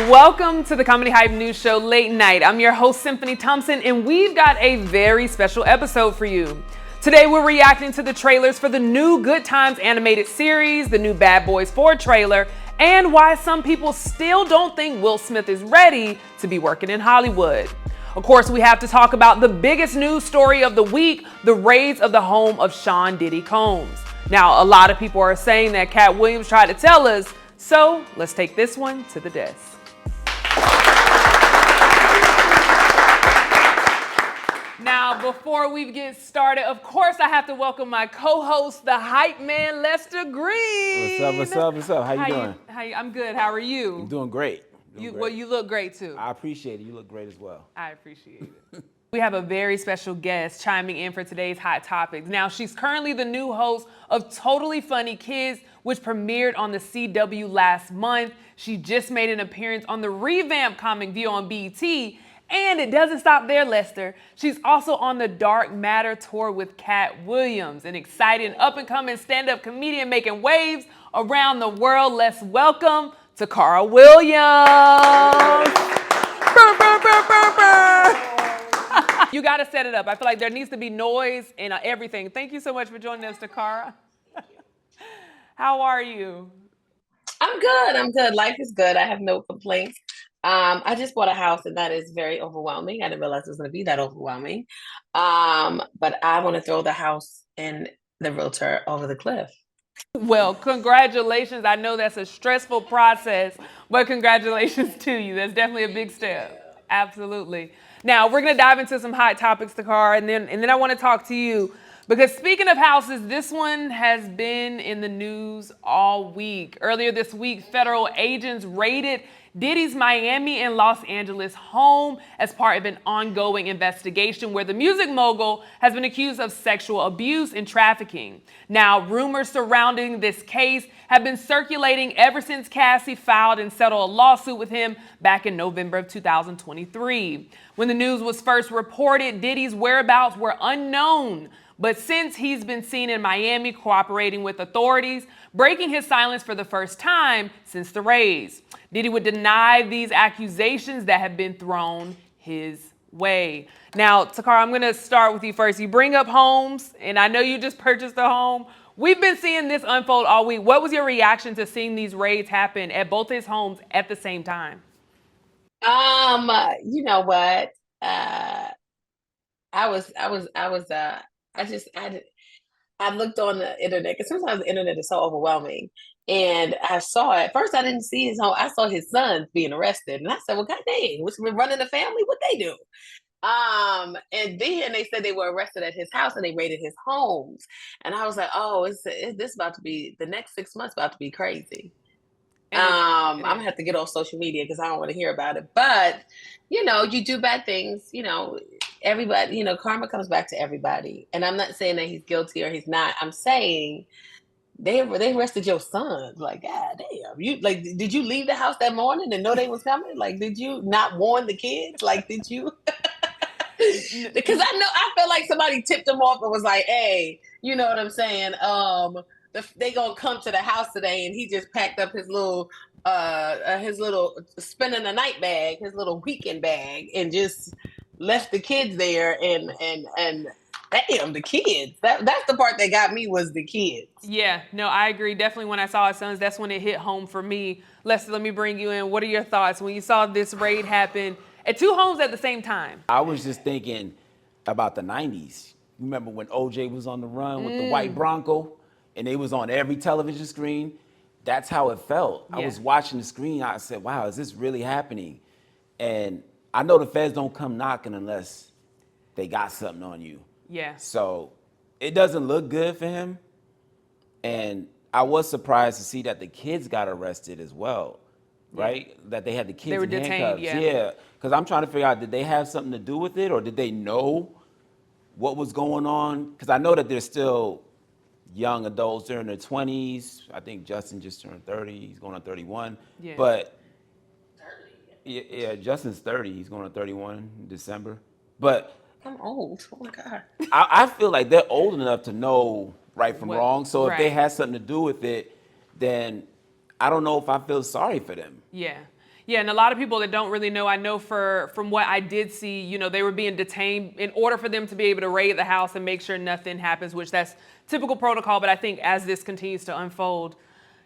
Welcome to the Comedy Hype News Show Late Night. I'm your host, Symphony Thompson, and we've got a very special episode for you. Today, we're reacting to the trailers for the new Good Times animated series, the new Bad Boys 4 trailer, and why some people still don't think Will Smith is ready to be working in Hollywood. Of course, we have to talk about the biggest news story of the week, the raids of the home of Sean Diddy Combs. Now, a lot of people are saying that Katt Williams tried to tell us, so let's take this one to the desk. Now, before we get started, of course, I have to welcome my co-host, the hype man, Lester Green. What's up? How you doing? I'm good. How are you? I'm doing great. Well, you look great too. I appreciate it. You look great as well. I appreciate it. We have a very special guest chiming in for today's Hot Topics. Now, she's currently the new host of Totally Funny Kids, which premiered on the CW last month. She just made an appearance on the revamped Comic View on BET. And it doesn't stop there, Lester. She's also on the Dark Matter tour with Katt Williams, an exciting up-and-coming stand-up comedian making waves around the world. Let's welcome Katt Williams. You got to set it up. I feel like there needs to be noise and everything. Thank you so much for joining us, Katt. How are you? I'm good. Life is good. I have no complaints. I just bought a house and that is very overwhelming. I didn't realize it was going to be that overwhelming. But I want to throw the house and the realtor over the cliff. Well, congratulations. I know that's a stressful process, but congratulations to you. That's definitely a big step. Absolutely. Now, we're going to dive into some hot topics, Katt, and then I want to talk to you. Because speaking of houses, this one has been in the news all week. Earlier this week, federal agents raided Diddy's Miami and Los Angeles home as part of an ongoing investigation where the music mogul has been accused of sexual abuse and trafficking. Now, rumors surrounding this case have been circulating ever since Cassie filed and settled a lawsuit with him back in November of 2023. When the news was first reported, Diddy's whereabouts were unknown. But since he's been seen in Miami cooperating with authorities, breaking his silence for the first time since the raids. Diddy would deny these accusations that have been thrown his way. Now, Katt, I'm going to start with you first. You bring up homes, and I know you just purchased a home. We've been seeing this unfold all week. What was your reaction to seeing these raids happen at both his homes at the same time? You know what? I looked on the internet because sometimes the internet is so overwhelming. And I saw it. First, I didn't see his home. I saw his sons being arrested. And I said, well, God dang, what's been running the family? What they do? And then they said they were arrested at his house and they raided his homes. And I was like, oh, is this about to be, the next 6 months about to be crazy. I'm gonna have to get off social media because I don't want to hear about it. But, you do bad things, everybody, karma comes back to everybody. And I'm not saying that he's guilty or he's not. I'm saying they arrested your son. Like, God damn. Did you leave the house that morning and know they was coming? Like, did you not warn the kids? Like, did you? Because I feel like somebody tipped him off and was like, hey, you know what I'm saying? They gonna come to the house today, and he just packed up his little spending the night bag, his little weekend bag, and just left the kids there. And damn, the kids. That's the part that got me, was the kids. Yeah, no, I agree. Definitely when I saw his sons, that's when it hit home for me. Lester, let me bring you in. What are your thoughts when you saw this raid happen at two homes at the same time? I was just thinking about the 90s. Remember when OJ was on the run with the white Bronco and they was on every television screen? That's how it felt. Yeah. I was watching the screen. I said, wow, is this really happening? And I know the feds don't come knocking unless they got something on you. Yeah. So it doesn't look good for him. And I was surprised to see that the kids got arrested as well, right? Yeah. That they had the kids they were in detained, handcuffs. Yeah. Because I'm trying to figure out, did they have something to do with it, or did they know what was going on? Because I know that there's still young adults, they're in their 20s. I think Justin just turned 30. He's going on 31. Yeah. But 30. Yeah, Justin's 30. He's going on 31 in December. But I'm old. Oh my God. I feel like they're old enough to know right from wrong. So if they had something to do with it, then I don't know if I feel sorry for them. Yeah. Yeah, and a lot of people that don't really know, I know from what I did see, you know, they were being detained in order for them to be able to raid the house and make sure nothing happens, which that's typical protocol. But I think as this continues to unfold,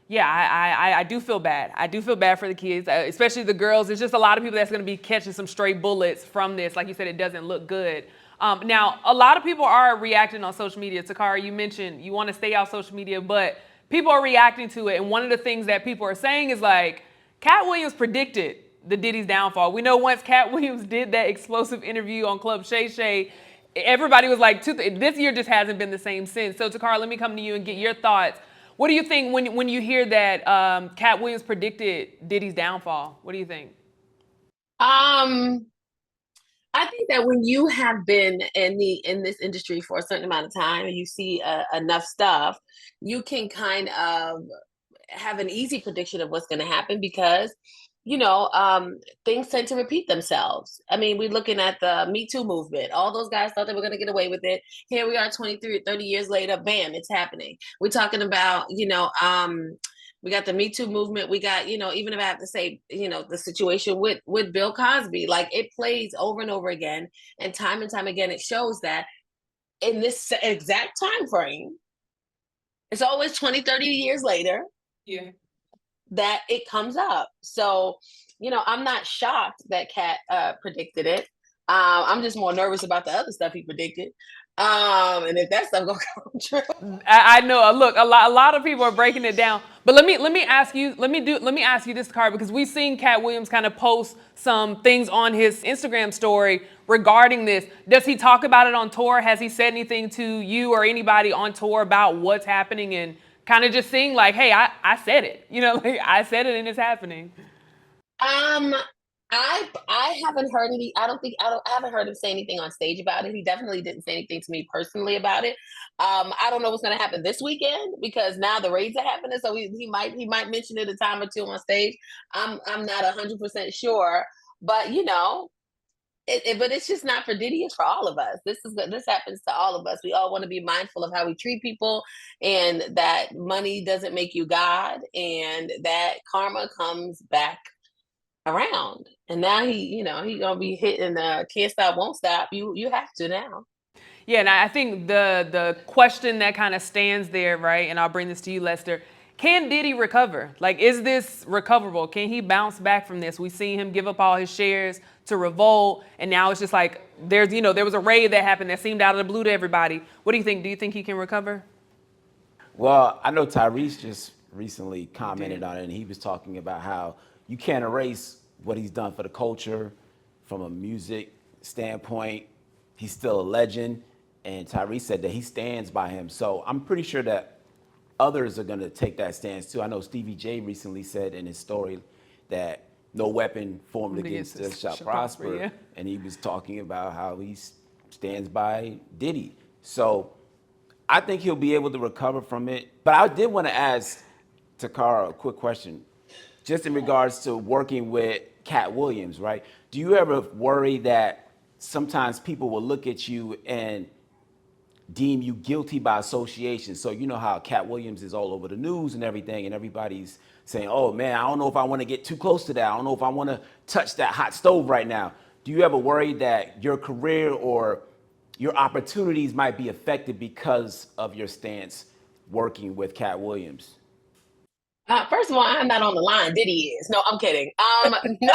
yeah, I do feel bad. I do feel bad for the kids, especially the girls. There's just a lot of people that's going to be catching some stray bullets from this. Like you said, it doesn't look good. Now, a lot of people are reacting on social media. Takara, you mentioned you want to stay off social media, but people are reacting to it. And one of the things that people are saying is like, Katt Williams predicted the Diddy's downfall. We know once Katt Williams did that explosive interview on Club Shay Shay, everybody was like, this year just hasn't been the same since. So Takara, let me come to you and get your thoughts. What do you think when you hear that Katt Williams predicted Diddy's downfall? What do you think? I think that when you have been in this industry for a certain amount of time and you see enough stuff, you can kind of have an easy prediction of what's going to happen because things tend to repeat themselves. I mean, we're looking at the Me Too movement. All those guys thought they were going to get away with it. Here we are 23 30 years later, bam, it's happening. We're talking about we got the Me Too movement. We got, even if I have to say, the situation with Bill Cosby, like it plays over and over again. And time again, it shows that in this exact time frame, it's always 20, 30 years later. Yeah. That it comes up. So, I'm not shocked that Katt predicted it. I'm just more nervous about the other stuff he predicted. And if that stuff gonna come true. I know. Look, a lot of people are breaking it down. But let me ask you this, card, because we've seen Katt Williams kind of post some things on his Instagram story regarding this. Does he talk about it on tour? Has he said anything to you or anybody on tour about what's happening and kind of just seeing like, hey, I said it, like I said it and it's happening? I haven't heard any. I haven't heard him say anything on stage about it. He definitely didn't say anything to me personally about it. I don't know what's going to happen this weekend because now the raids are happening. So he might mention it a time or two on stage. I'm not 100% sure, but but it's just not for Diddy. It's for all of us. This happens to all of us. We all want to be mindful of how we treat people, and that money doesn't make you God, and that karma comes back around. And now he gonna be hitting can't stop, won't stop. You have to now. Yeah, and I think the question that kind of stands there, right? And I'll bring this to you, Lester. Can Diddy recover? Like, is this recoverable? Can he bounce back from this? We've seen him give up all his shares to Revolt, and now it's just like there was a raid that happened that seemed out of the blue to everybody. What do you think? Do you think he can recover? Well, I know Tyrese just recently commented on it, and he was talking about how you can't erase what he's done for the culture from a music standpoint. He's still a legend, and Tyrese said that he stands by him. So I'm pretty sure that others are going to take that stance too. I know Stevie J recently said in his story that no weapon formed against us shall prosper. Yeah. And he was talking about how he stands by Diddy. So I think he'll be able to recover from it. But I did want to ask Takara a quick question, just in regards to working with Katt Williams, right? Do you ever worry that sometimes people will look at you and deem you guilty by association? So you know how Katt Williams is all over the news and everything, and everybody's saying, oh man, I don't know if I want to get too close to that. I don't know if I want to touch that hot stove right now. Do you ever worry that your career or your opportunities might be affected because of your stance working with Katt Williams? First of all, I'm not on the line. Diddy is. No, I'm kidding. No.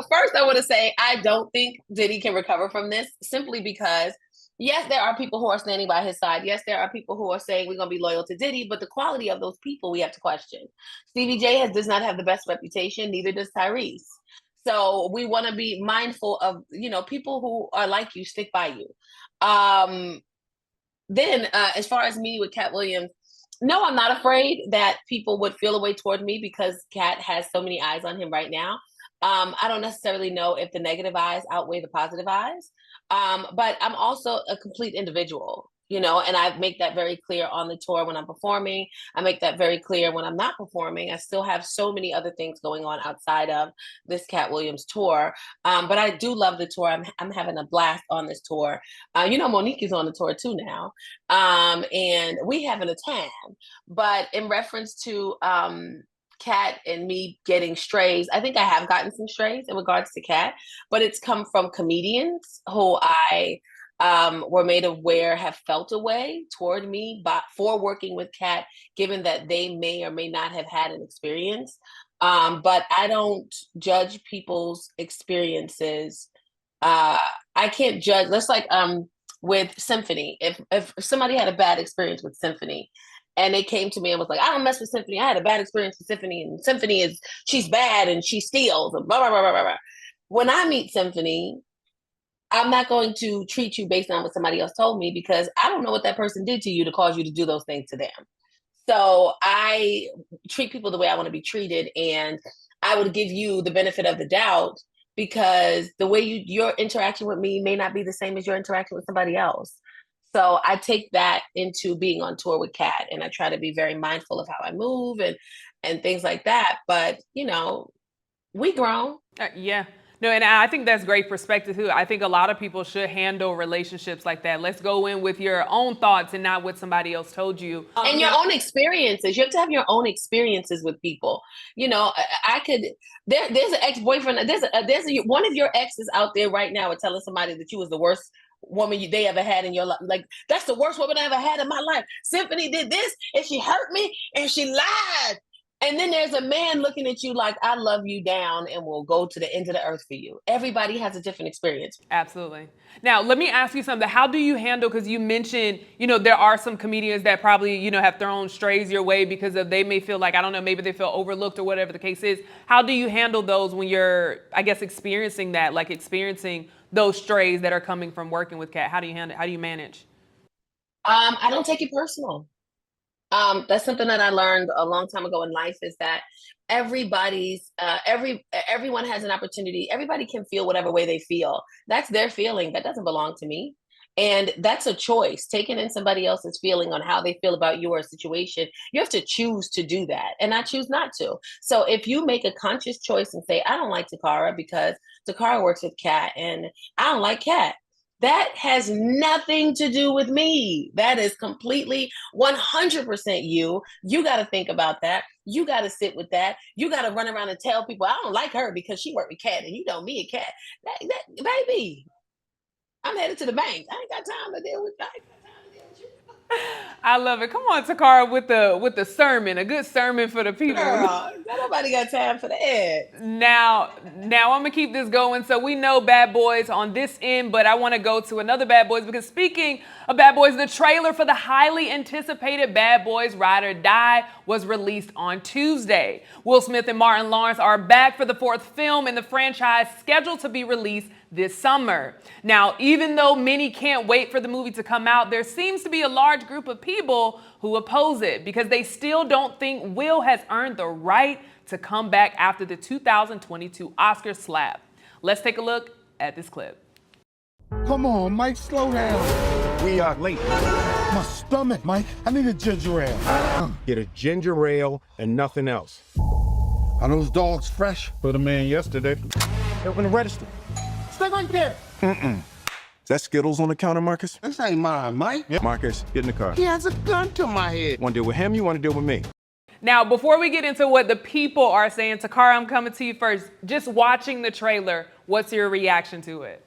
First, I want to say I don't think Diddy can recover from this simply because, yes, there are people who are standing by his side. Yes, there are people who are saying we're going to be loyal to Diddy, but the quality of those people we have to question. Stevie J does not have the best reputation, neither does Tyrese. So we want to be mindful of, people who are like you, stick by you. Then, as far as me with Katt Williams, no, I'm not afraid that people would feel a way toward me because Katt has so many eyes on him right now. I don't necessarily know if the negative eyes outweigh the positive eyes, but I'm also a complete individual, and I make that very clear on the tour when I'm performing. I make that very clear when I'm not performing. I still have so many other things going on outside of this Katt Williams tour, but I do love the tour. I'm having a blast on this tour. Monique is on the tour too now, and we having a time. But in reference to Katt and me getting strays. I think I have gotten some strays in regards to Katt, but it's come from comedians who I were made aware have felt a way toward me for working with Katt, given that they may or may not have had an experience. But I don't judge people's experiences. I can't judge. That's like with Symphony. If somebody had a bad experience with Symphony, and they came to me and was like, I don't mess with Symphony. I had a bad experience with Symphony, and Symphony she's bad and she steals and blah, blah, blah, blah, blah. When I meet Symphony, I'm not going to treat you based on what somebody else told me, because I don't know what that person did to you to cause you to do those things to them. So I treat people the way I want to be treated, and I would give you the benefit of the doubt, because the way your interaction with me may not be the same as your interaction with somebody else. So I take that into being on tour with Katt, and I try to be very mindful of how I move and things like that. But we grown. Yeah. No, and I think that's great perspective too. I think a lot of people should handle relationships like that. Let's go in with your own thoughts and not what somebody else told you. And your own experiences. You have to have your own experiences with people. I could. There's an ex-boyfriend. There's one of your exes out there right now are telling somebody that you was the worst woman they ever had in your life. Like, that's the worst woman I ever had in my life. Symphony did this, and she hurt me, and she lied. And then there's a man looking at you like, I love you down and will go to the end of the earth for you. Everybody has a different experience. Absolutely. Now, let me ask you something. How do you handle, because you mentioned, there are some comedians that probably, have thrown strays your way because they may feel like, I don't know, maybe they feel overlooked or whatever the case is. How do you handle those when you're, I guess, experiencing that, like experiencing those strays that are coming from working with Katt? How do you handle it? How do you manage? I don't take it personal. That's something that I learned a long time ago in life, is that everyone has an opportunity. Everybody can feel whatever way they feel. That's their feeling. That doesn't belong to me. And that's a choice. Taking in somebody else's feeling on how they feel about you or a situation, you have to choose to do that. And I choose not to. So if you make a conscious choice and say, I don't like Takara because Takara works with Katt and I don't like Katt, that has nothing to do with me. That is completely 100% you. You got to think about that. You got to sit with that. You got to run around and tell people, I don't like her because she worked with Katt, and me and Katt. Baby, I'm headed to the bank. I ain't got time to deal with that. I love it. Come on, Takara, with the sermon, a good sermon for the people. Girl, nobody got time for that. Now I'm gonna keep this going. So we know Bad Boys on this end, but I want to go to another Bad Boys, because speaking of Bad Boys, the trailer for the highly anticipated Bad Boys Ride or Die was released on Tuesday. Will Smith and Martin Lawrence are back for the fourth film in the franchise, scheduled to be released this summer. Now, even though many can't wait for the movie to come out, there seems to be a large group of people who oppose it because they still don't think Will has earned the right to come back after the 2022 Oscar slap. Let's take a look at this clip. Come on, Mike, slow down. We are late. My stomach, Mike. I need a ginger ale. Get a ginger ale and nothing else. Are those dogs fresh? Put them in yesterday. Open the register. Stay right there. Is that Skittles on the counter, Marcus? This ain't mine, Mike. Yeah. Marcus, get in the car. He has a gun to my head. Want to deal with him? You want to deal with me? Now, before we get into what the people are saying, Takara, I'm coming to you first. Just watching the trailer, what's your reaction to it?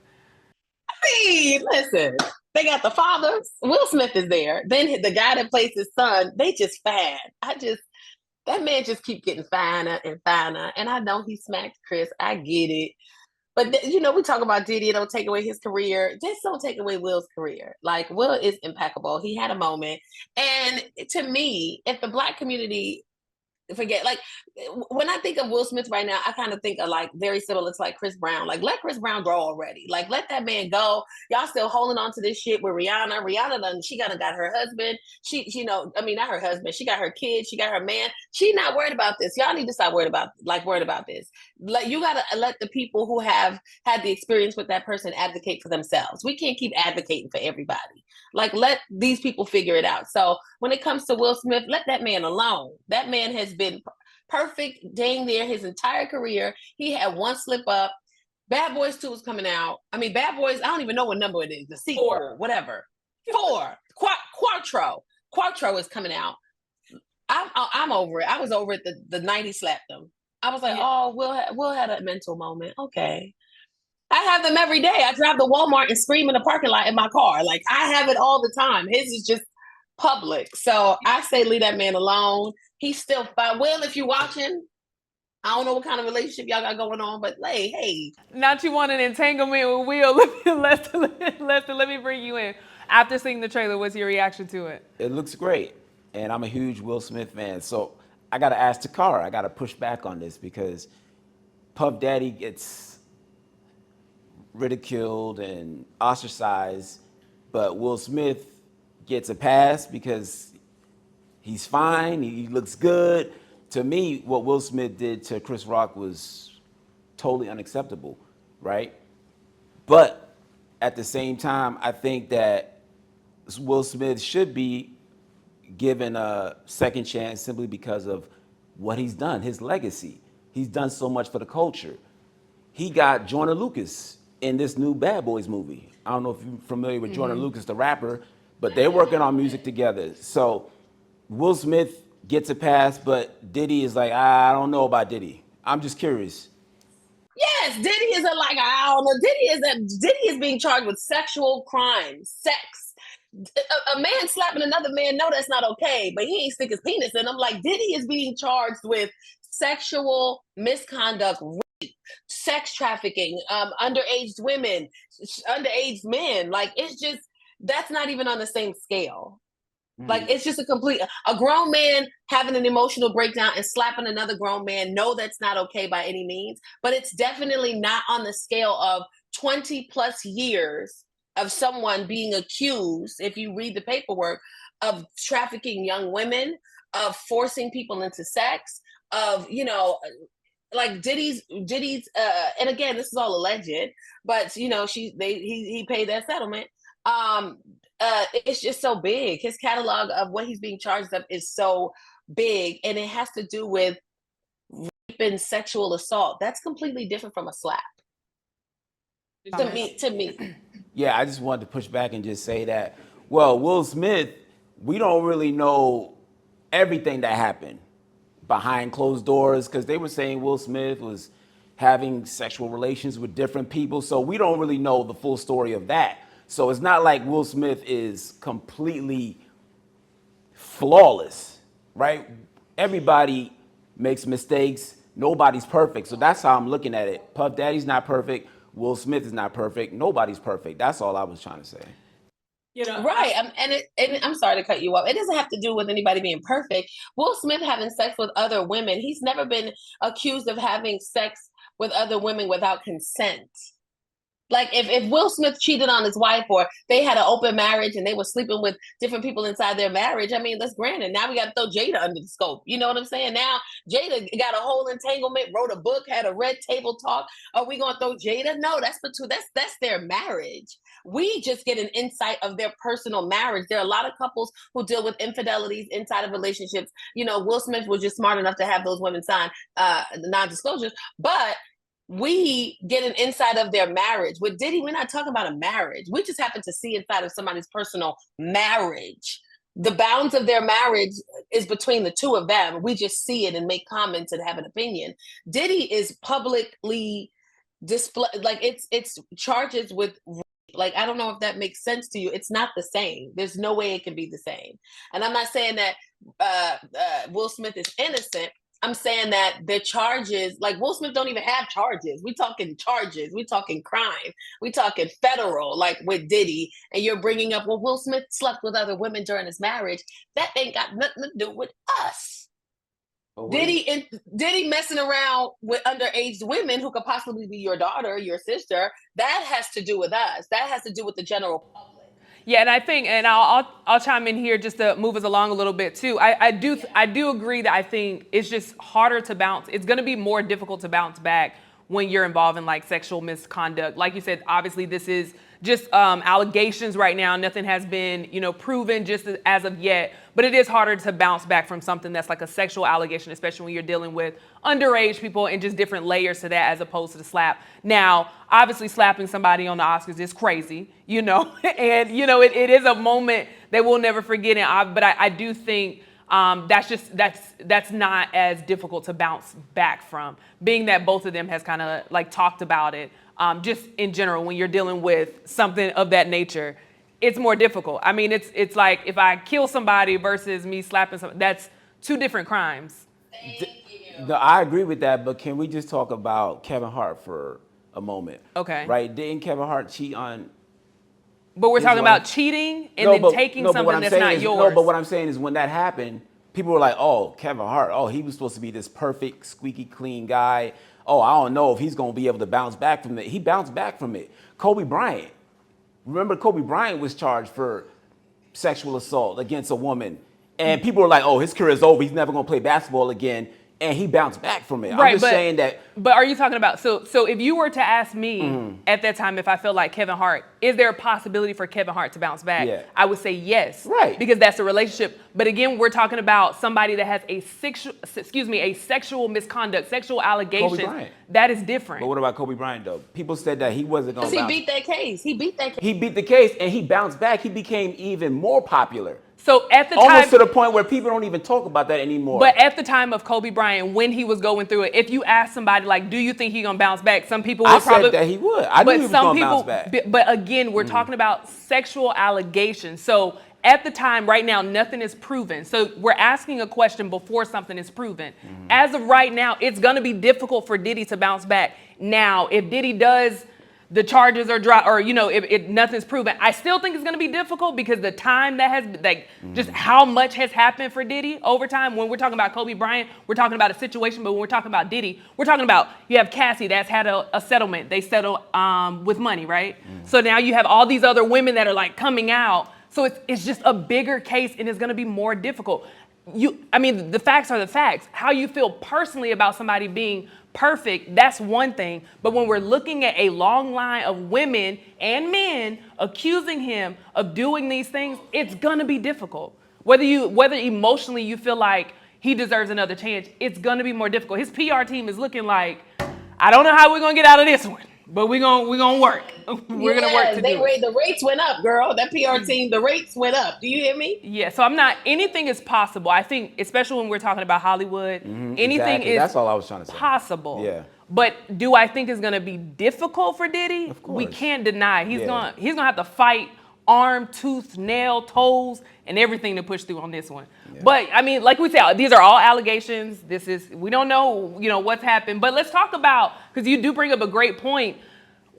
I mean, listen, they got the father. Will Smith is there. Then the guy that plays his son, they just fine. That man just keep getting finer and finer. And I know he smacked Chris. I get it. But, we talk about Diddy, don't take away his career. Just don't take away Will's career. Like, Will is impeccable. He had a moment. And to me, if the Black community forget, like, when I think of Will Smith right now, I kind of think of like very similar to like Chris Brown. Like, let Chris Brown grow already. Like, let that man go. Y'all still holding on to this shit with Rihanna. Rihanna she got her husband. Not her husband. She got her kids. She got her man. She not worried about this. Y'all need to stop worried about this. You gotta let the people who have had the experience with that person advocate for themselves. We can't keep advocating for everybody. Like, let these people figure it out. So when it comes to Will Smith, let that man alone. That man has been perfect dang near his entire career. He had one slip up. Bad Boys 2 is coming out. I mean, Bad Boys, I don't even know what number it is. The sequel, whatever. 4. Quattro is coming out. I'm over it. I was over it the night he slapped them. I was like, Yeah. oh, Will had a mental moment. Okay. I have them every day. I drive to Walmart and scream in the parking lot in my car. Like I have it all the time. His is just public. So I say leave that man alone. He's still fine. Will, if you're watching, I don't know what kind of relationship y'all got going on, but hey. Not you want an entanglement with Will. Lester, let me bring you in. After seeing the trailer, what's your reaction to it? It looks great, and I'm a huge Will Smith fan. So I got to ask Takara. I got to push back on this because Puff Daddy gets ridiculed and ostracized, but Will Smith gets a pass because he's fine. He looks good. To me, what Will Smith did to Chris Rock was totally unacceptable, right? But at the same time, I think that Will Smith should be given a second chance simply because of what he's done, his legacy. He's done so much for the culture. He got Joyner Lucas in this new Bad Boys movie. I don't know if you're familiar with Joyner Lucas, the rapper, but they're working on music together. So Will Smith gets a pass, but Diddy is like, I don't know about Diddy. I'm just curious. Yes, Diddy is I don't know. Diddy is being charged with sexual crimes, sex. A man slapping another man, no, that's not okay, but he ain't stick his penis in him. Like Diddy is being charged with sexual misconduct, rape, sex trafficking, underage women, underage men. Like it's just that's not even on the same scale. Like it's just a grown man having an emotional breakdown and slapping another grown man. No, that's not okay by any means, but it's definitely not on the scale of 20 plus years of someone being accused, if you read the paperwork, of trafficking young women, of forcing people into sex, of, like Diddy's and again, this is all alleged, but he paid that settlement. It's just so big. His catalog of what he's being charged of is so big, and it has to do with rape and sexual assault. That's completely different from a slap. To me. Yeah, I just wanted to push back and just say that, well, Will Smith, we don't really know everything that happened behind closed doors because they were saying Will Smith was having sexual relations with different people. So we don't really know the full story of that. So it's not like Will Smith is completely flawless, right? Everybody makes mistakes. Nobody's perfect. So that's how I'm looking at it. Puff Daddy's not perfect. Will Smith is not perfect. Nobody's perfect. That's all I was trying to say. Right. And I'm sorry to cut you off. It doesn't have to do with anybody being perfect. Will Smith having sex with other women, he's never been accused of having sex with other women without consent. Like if Will Smith cheated on his wife or they had an open marriage and they were sleeping with different people inside their marriage, I mean, that's granted. Now we got to throw Jada under the scope. You know what I'm saying? Now Jada got a whole entanglement, wrote a book, had a red table talk. Are we going to throw Jada? No, that's their marriage. We just get an insight of their personal marriage. There are a lot of couples who deal with infidelities inside of relationships. Will Smith was just smart enough to have those women sign non-disclosures, but we get an insight of their marriage. With Diddy, we're not talking about a marriage. We just happen to see inside of somebody's personal marriage. The bounds of their marriage is between the two of them. We just see it and make comments and have an opinion. Diddy is publicly displayed, like it's charges with rape. Like, I don't know if that makes sense to you. It's not the same. There's no way it can be the same. And I'm not saying that Will Smith is innocent. I'm saying that the charges, like Will Smith don't even have charges. We talking charges. We talking crime. We talking federal, like with Diddy. And you're bringing up, well, Will Smith slept with other women during his marriage. That ain't got nothing to do with us. Diddy messing around with underage women who could possibly be your daughter, your sister. That has to do with us. That has to do with the general public. Yeah, and I think, and I'll chime in here just to move us along a little bit too. I do agree that I think it's just harder to bounce. It's going to be more difficult to bounce back when you're involved in like sexual misconduct. Like you said, obviously this is just allegations right now. Nothing has been, proven just as of yet. But it is harder to bounce back from something that's like a sexual allegation, especially when you're dealing with underage people and just different layers to that as opposed to the slap. Now, obviously slapping somebody on the Oscars is crazy, and, it is a moment that we'll never forget. But I do think That's not as difficult to bounce back from. Being that both of them has kind of like talked about it, just in general, when you're dealing with something of that nature, it's more difficult. I mean, it's like if I kill somebody versus me slapping somebody, that's two different crimes. No, I agree with that, but can we just talk about Kevin Hart for a moment? Okay. Right? Didn't Kevin Hart cheat on? But we're his talking wife? about cheating and then taking but what something I'm that's saying not is, yours. No, but what I'm saying is when that happened, people were like, oh, Kevin Hart, oh, he was supposed to be this perfect, squeaky clean guy. Oh, I don't know if he's going to be able to bounce back from it. He bounced back from it. Kobe Bryant. Remember, Kobe Bryant was charged for sexual assault against a woman. And people were like, oh, his career is over. He's never going to play basketball again. And he bounced back from it. Right, I'm just saying that. But are you talking about, so if you were to ask me at that time if I felt like Kevin Hart, is there a possibility for Kevin Hart to bounce back? Yeah. I would say yes. Right. Because that's a relationship. But again, we're talking about somebody that has a sexual misconduct, sexual allegations. Kobe Bryant. That is different. But what about Kobe Bryant, though? People said that he wasn't going to Because bounce. he beat that case. He beat that case. He beat the case and he bounced back. He became even more popular. So at the time, Almost to the point where people don't even talk about that anymore. but at the time of Kobe Bryant, when he was going through it, if you ask somebody like, "Do you think he's gonna bounce back?" Some people would I probably said that he would. I knew he was going to bounce back. But again, we're talking about sexual allegations. So at the time, right now, nothing is proven. So we're asking a question before something is proven. As of right now, it's gonna be difficult for Diddy to bounce back. Now, if Diddy does, the charges are dropped, or if nothing's proven, I still think it's going to be difficult because the time that has, just how much has happened for Diddy over time. When we're talking about Kobe Bryant, we're talking about a situation, but when we're talking about Diddy, we're talking about, you have Cassie that's had a settlement. They settle with money, right? So now you have all these other women that are like coming out. So it's just a bigger case and it's going to be more difficult. The facts are the facts. How you feel personally about somebody being perfect, that's one thing. But when we're looking at a long line of women and men accusing him of doing these things, it's gonna be difficult. Whether emotionally you feel like he deserves another chance, it's gonna be more difficult. His PR team is looking like, I don't know how we're gonna get out of this one, but we're gonna work. We're gonna work to do it. The rates went up, girl. That PR team, the rates went up. Do you hear me? Yeah, so anything is possible. I think, especially when we're talking about Hollywood, anything Exactly. is That's all I was trying to say. possible. Yeah. But do I think it's gonna be difficult for Diddy? Of course. We can't deny. He's Yeah. gonna have to fight arm, tooth, nail, toes, and everything to push through on this one. Yeah. But I mean, like we said, these are all allegations. We don't know, what's happened. But let's talk about, because you do bring up a great point.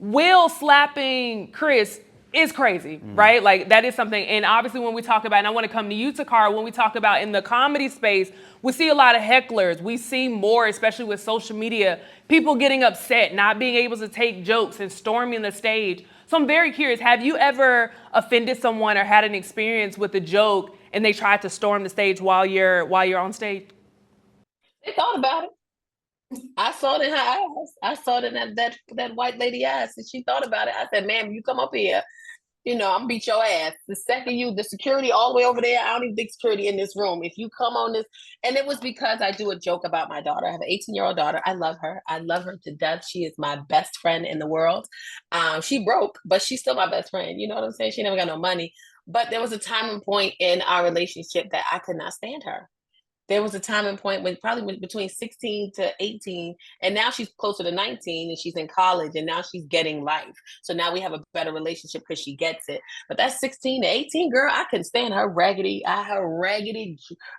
Will slapping Chris is crazy, right? Like that is something. And obviously when we talk about, and I want to come to you, Takara, when we talk about in the comedy space, we see a lot of hecklers. We see more, especially with social media, people getting upset, not being able to take jokes and storming the stage. So I'm very curious, have you ever offended someone or had an experience with a joke and they tried to storm the stage while you're on stage? They thought about it. I saw it in her eyes. I saw it in that white lady eyes, and she thought about it. I said, "Ma'am, you come up here, I'm gonna beat your ass. The second the security all the way over there, I don't even think security in this room. If you come on this," and it was because I do a joke about my daughter. I have an 18-year-old daughter. I love her. I love her to death. She is my best friend in the world. She broke, but she's still my best friend. You know what I'm saying? She never got no money. But there was a time and point in our relationship that I could not stand her. There was a time and point when probably between 16 to 18, and now she's closer to 19 and she's in college and now she's getting life. So now we have a better relationship because she gets it. But that 16 to 18 girl, I couldn't stand her raggedy,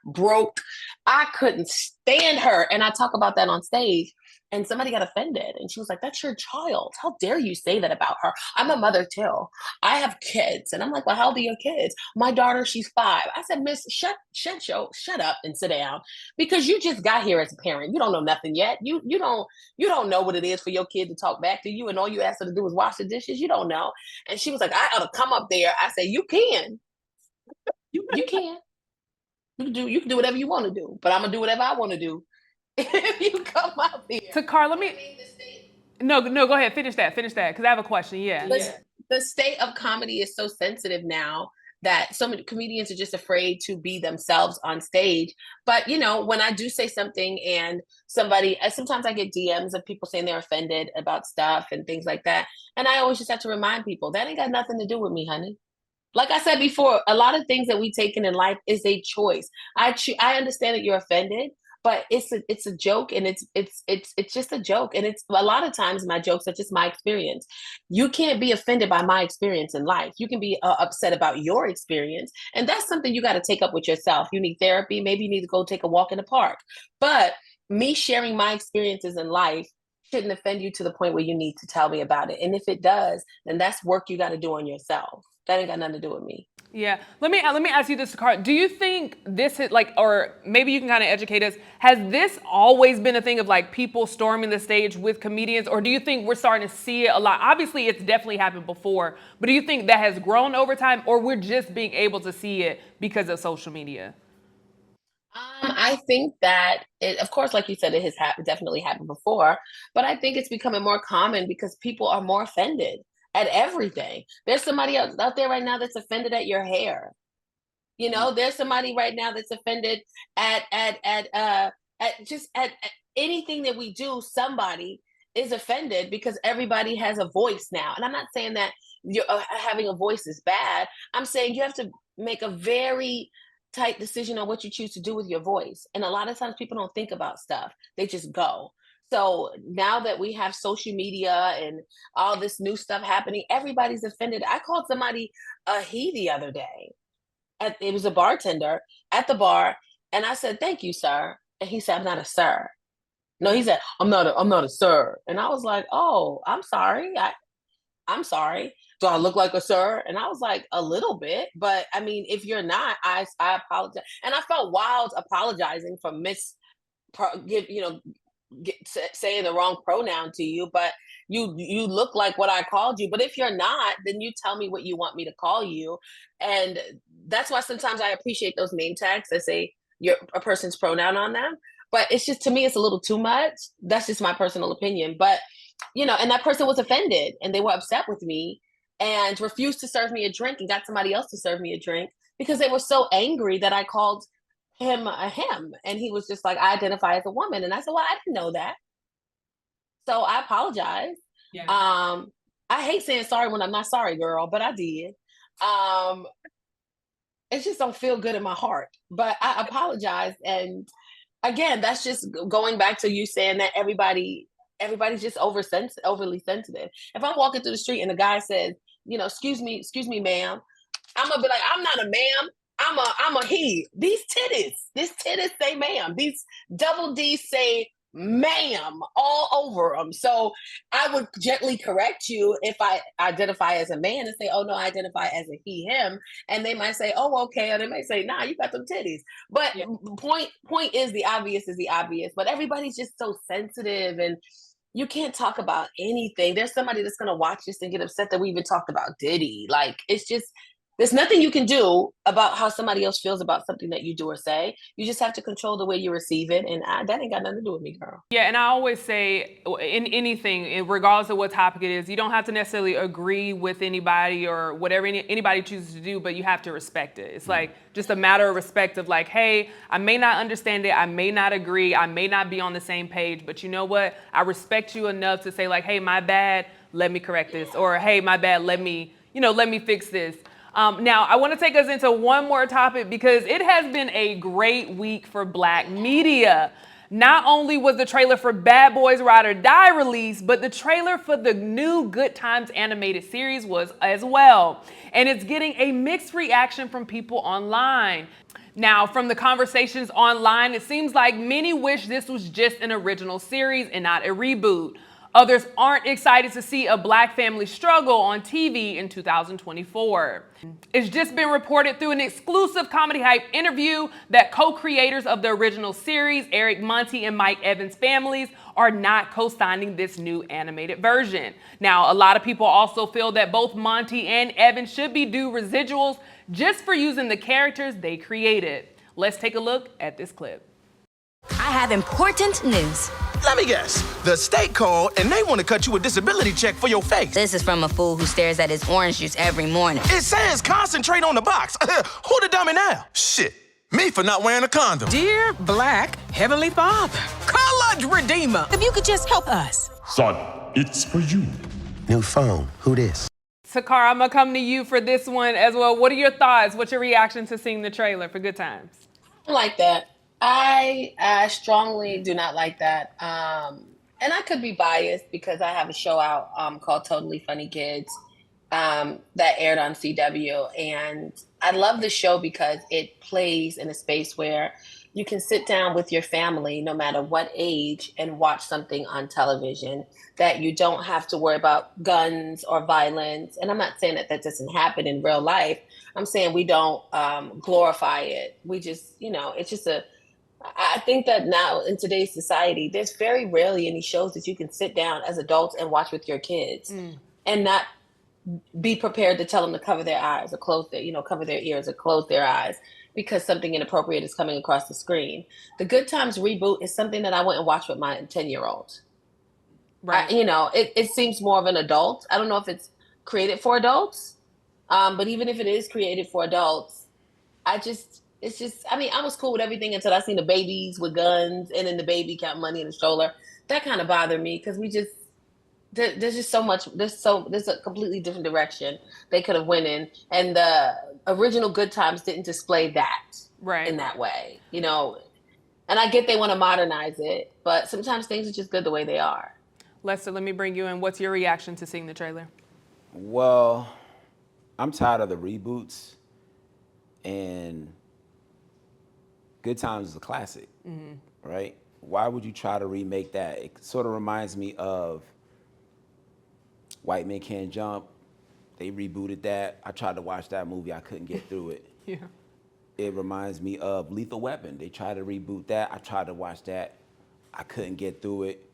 broke. I couldn't stand her. And I talk about that on stage. And somebody got offended. And she was like, "That's your child. How dare you say that about her? I'm a mother too. I have kids." And I'm like, "Well, how old are your kids?" "My daughter, she's 5. I said, "Miss, shut up and sit down. Because you just got here as a parent. You don't know nothing yet. You don't know what it is for your kid to talk back to you. And all you asked her to do is wash the dishes. You don't know." And she was like, "I ought to come up there." I said, "You can. You can. You can do whatever you want to do. But I'm gonna do whatever I want to do." If you come out here. Takara, No, go ahead. Finish that, because I have a question. Yeah. The state of comedy is so sensitive now that so many comedians are just afraid to be themselves on stage. But, when I do say something and sometimes I get DMs of people saying they're offended about stuff and things like that. And I always just have to remind people, that ain't got nothing to do with me, honey. Like I said before, a lot of things that we take in life is a choice. I understand that you're offended, but it's a joke, and it's just a joke, and it's a lot of times my jokes are just my experience. You can't be offended by my experience in life. You can be upset about your experience, and that's something you got to take up with yourself. You need therapy. Maybe you need to go take a walk in the park. But me sharing my experiences in life shouldn't offend you to the point where you need to tell me about it. And if it does, then that's work you got to do on yourself. That ain't got nothing to do with me. Yeah. Let me ask you this, Katt. Do you think this is like, or maybe you can kind of educate us, has this always been a thing of like people storming the stage with comedians, or do you think we're starting to see it a lot? Obviously, it's definitely happened before, but do you think that has grown over time, or we're just being able to see it because of social media? I think that of course, like you said, it has definitely happened before, but I think it's becoming more common because people are more offended at everything. There's somebody else out there right now that's offended at your hair. You know, there's somebody right now that's offended at anything that we do. Somebody is offended because everybody has a voice now. And I'm not saying that you're having a voice is bad. I'm saying you have to make a very tight decision on what you choose to do with your voice. And a lot of times people don't think about stuff. They just go. So now that we have social media and all this new stuff happening, everybody's offended. I called somebody a he the other day. It was a bartender at the bar, and I said, "Thank you, sir." And he said, "I'm not a sir." No, he said, I'm not a sir." And I was like, "Oh, I'm sorry. I'm sorry. Do I look like a sir?" And I was like, "A little bit, but I mean, if you're not, I apologize." And I felt wild apologizing for saying the wrong pronoun to you, but you look like what I called you. But if you're not, then you tell me what you want me to call you. And that's why sometimes I appreciate those name tags that say a person's pronoun on them. But it's just, to me, it's a little too much. That's just my personal opinion. But and that person was offended and they were upset with me and refused to serve me a drink and got somebody else to serve me a drink because they were so angry that I called him a him. And he was just like, "I identify as a woman." And I said, "Well, I didn't know that. So I apologize." Yeah. I hate saying sorry when I'm not sorry, girl, but I did. It just don't feel good in my heart, but I apologize. And again, that's just going back to you saying that everybody's just overly sensitive. If I'm walking through the street and a guy says, excuse me, ma'am," I'm gonna be like, "I'm not a ma'am. I'm a he." These titties say ma'am. These double D's say ma'am all over them. So I would gently correct you if I identify as a man and say, "Oh no, I identify as a he, him." And they might say, "Oh, okay." Or they might say, "Nah, you got them titties." But point is the obvious is the obvious. But everybody's just so sensitive, and you can't talk about anything. There's somebody that's gonna watch this and get upset that we even talked about Diddy. Like, it's just, there's nothing you can do about how somebody else feels about something that you do or say. You just have to control the way you receive it. And that ain't got nothing to do with me, girl. Yeah, and I always say in anything, regardless of what topic it is, you don't have to necessarily agree with anybody or whatever anybody chooses to do, but you have to respect it. It's like just a matter of respect of like, hey, I may not understand it, I may not agree, I may not be on the same page, but you know what? I respect you enough to say like, "Hey, my bad, let me correct this," or "Hey, my bad, let me fix this." Now, I want to take us into one more topic because it has been a great week for Black media. Not only was the trailer for Bad Boys Ride or Die released, but the trailer for the new Good Times animated series was as well. And it's getting a mixed reaction from people online. Now, from the conversations online, it seems like many wish this was just an original series and not a reboot. Others aren't excited to see a Black family struggle on TV in 2024. It's just been reported through an exclusive Comedy Hype interview that co-creators of the original series, Eric Monty and Mike Evans' families, are not co-signing this new animated version. Now, a lot of people also feel that both Monty and Evans should be due residuals just for using the characters they created. Let's take a look at this clip. I have important news. Let me guess. The state called and they want to cut you a disability check for your face. This is from a fool who stares at his orange juice every morning. It says concentrate on the box. Who the dummy now? Shit. Me for not wearing a condom. Dear Black Heavenly Father, Colored Redeemer, if you could just help us. Son, it's for you. New phone. Who this? Takara, I'm gonna come to you for this one as well. What are your thoughts? What's your reaction to seeing the trailer for Good Times? I don't like that. I strongly do not like that. And I could be biased because I have a show out called Totally Funny Kids that aired on CW, and I love the show because it plays in a space where you can sit down with your family, no matter what age, and watch something on television that you don't have to worry about guns or violence. And I'm not saying that that doesn't happen in real life. I'm saying we don't glorify it. We just, it's just I think that now in today's society, there's very rarely any shows that you can sit down as adults and watch with your kids and not be prepared to tell them to cover their eyes or cover their ears or close their eyes because something inappropriate is coming across the screen. The Good Times reboot is something that I went and watched with my 10-year-old. Right. It seems more of an adult. I don't know if it's created for adults, but even if it is created for adults, I was cool with everything until I seen the babies with guns and then the baby count money in the stroller. That kind of bothered me because there's just so much. There's a completely different direction they could have went in, and the original Good Times didn't display that in that way, And I get they want to modernize it, but sometimes things are just good the way they are. Lester, let me bring you in. What's your reaction to seeing the trailer? Well, I'm tired of the reboots, and Good Times is a classic, right? Why would you try to remake that? It sort of reminds me of White Men Can't Jump. They rebooted that. I tried to watch that movie. I couldn't get through it. Yeah. It reminds me of Lethal Weapon. They tried to reboot that. I tried to watch that. I couldn't get through it.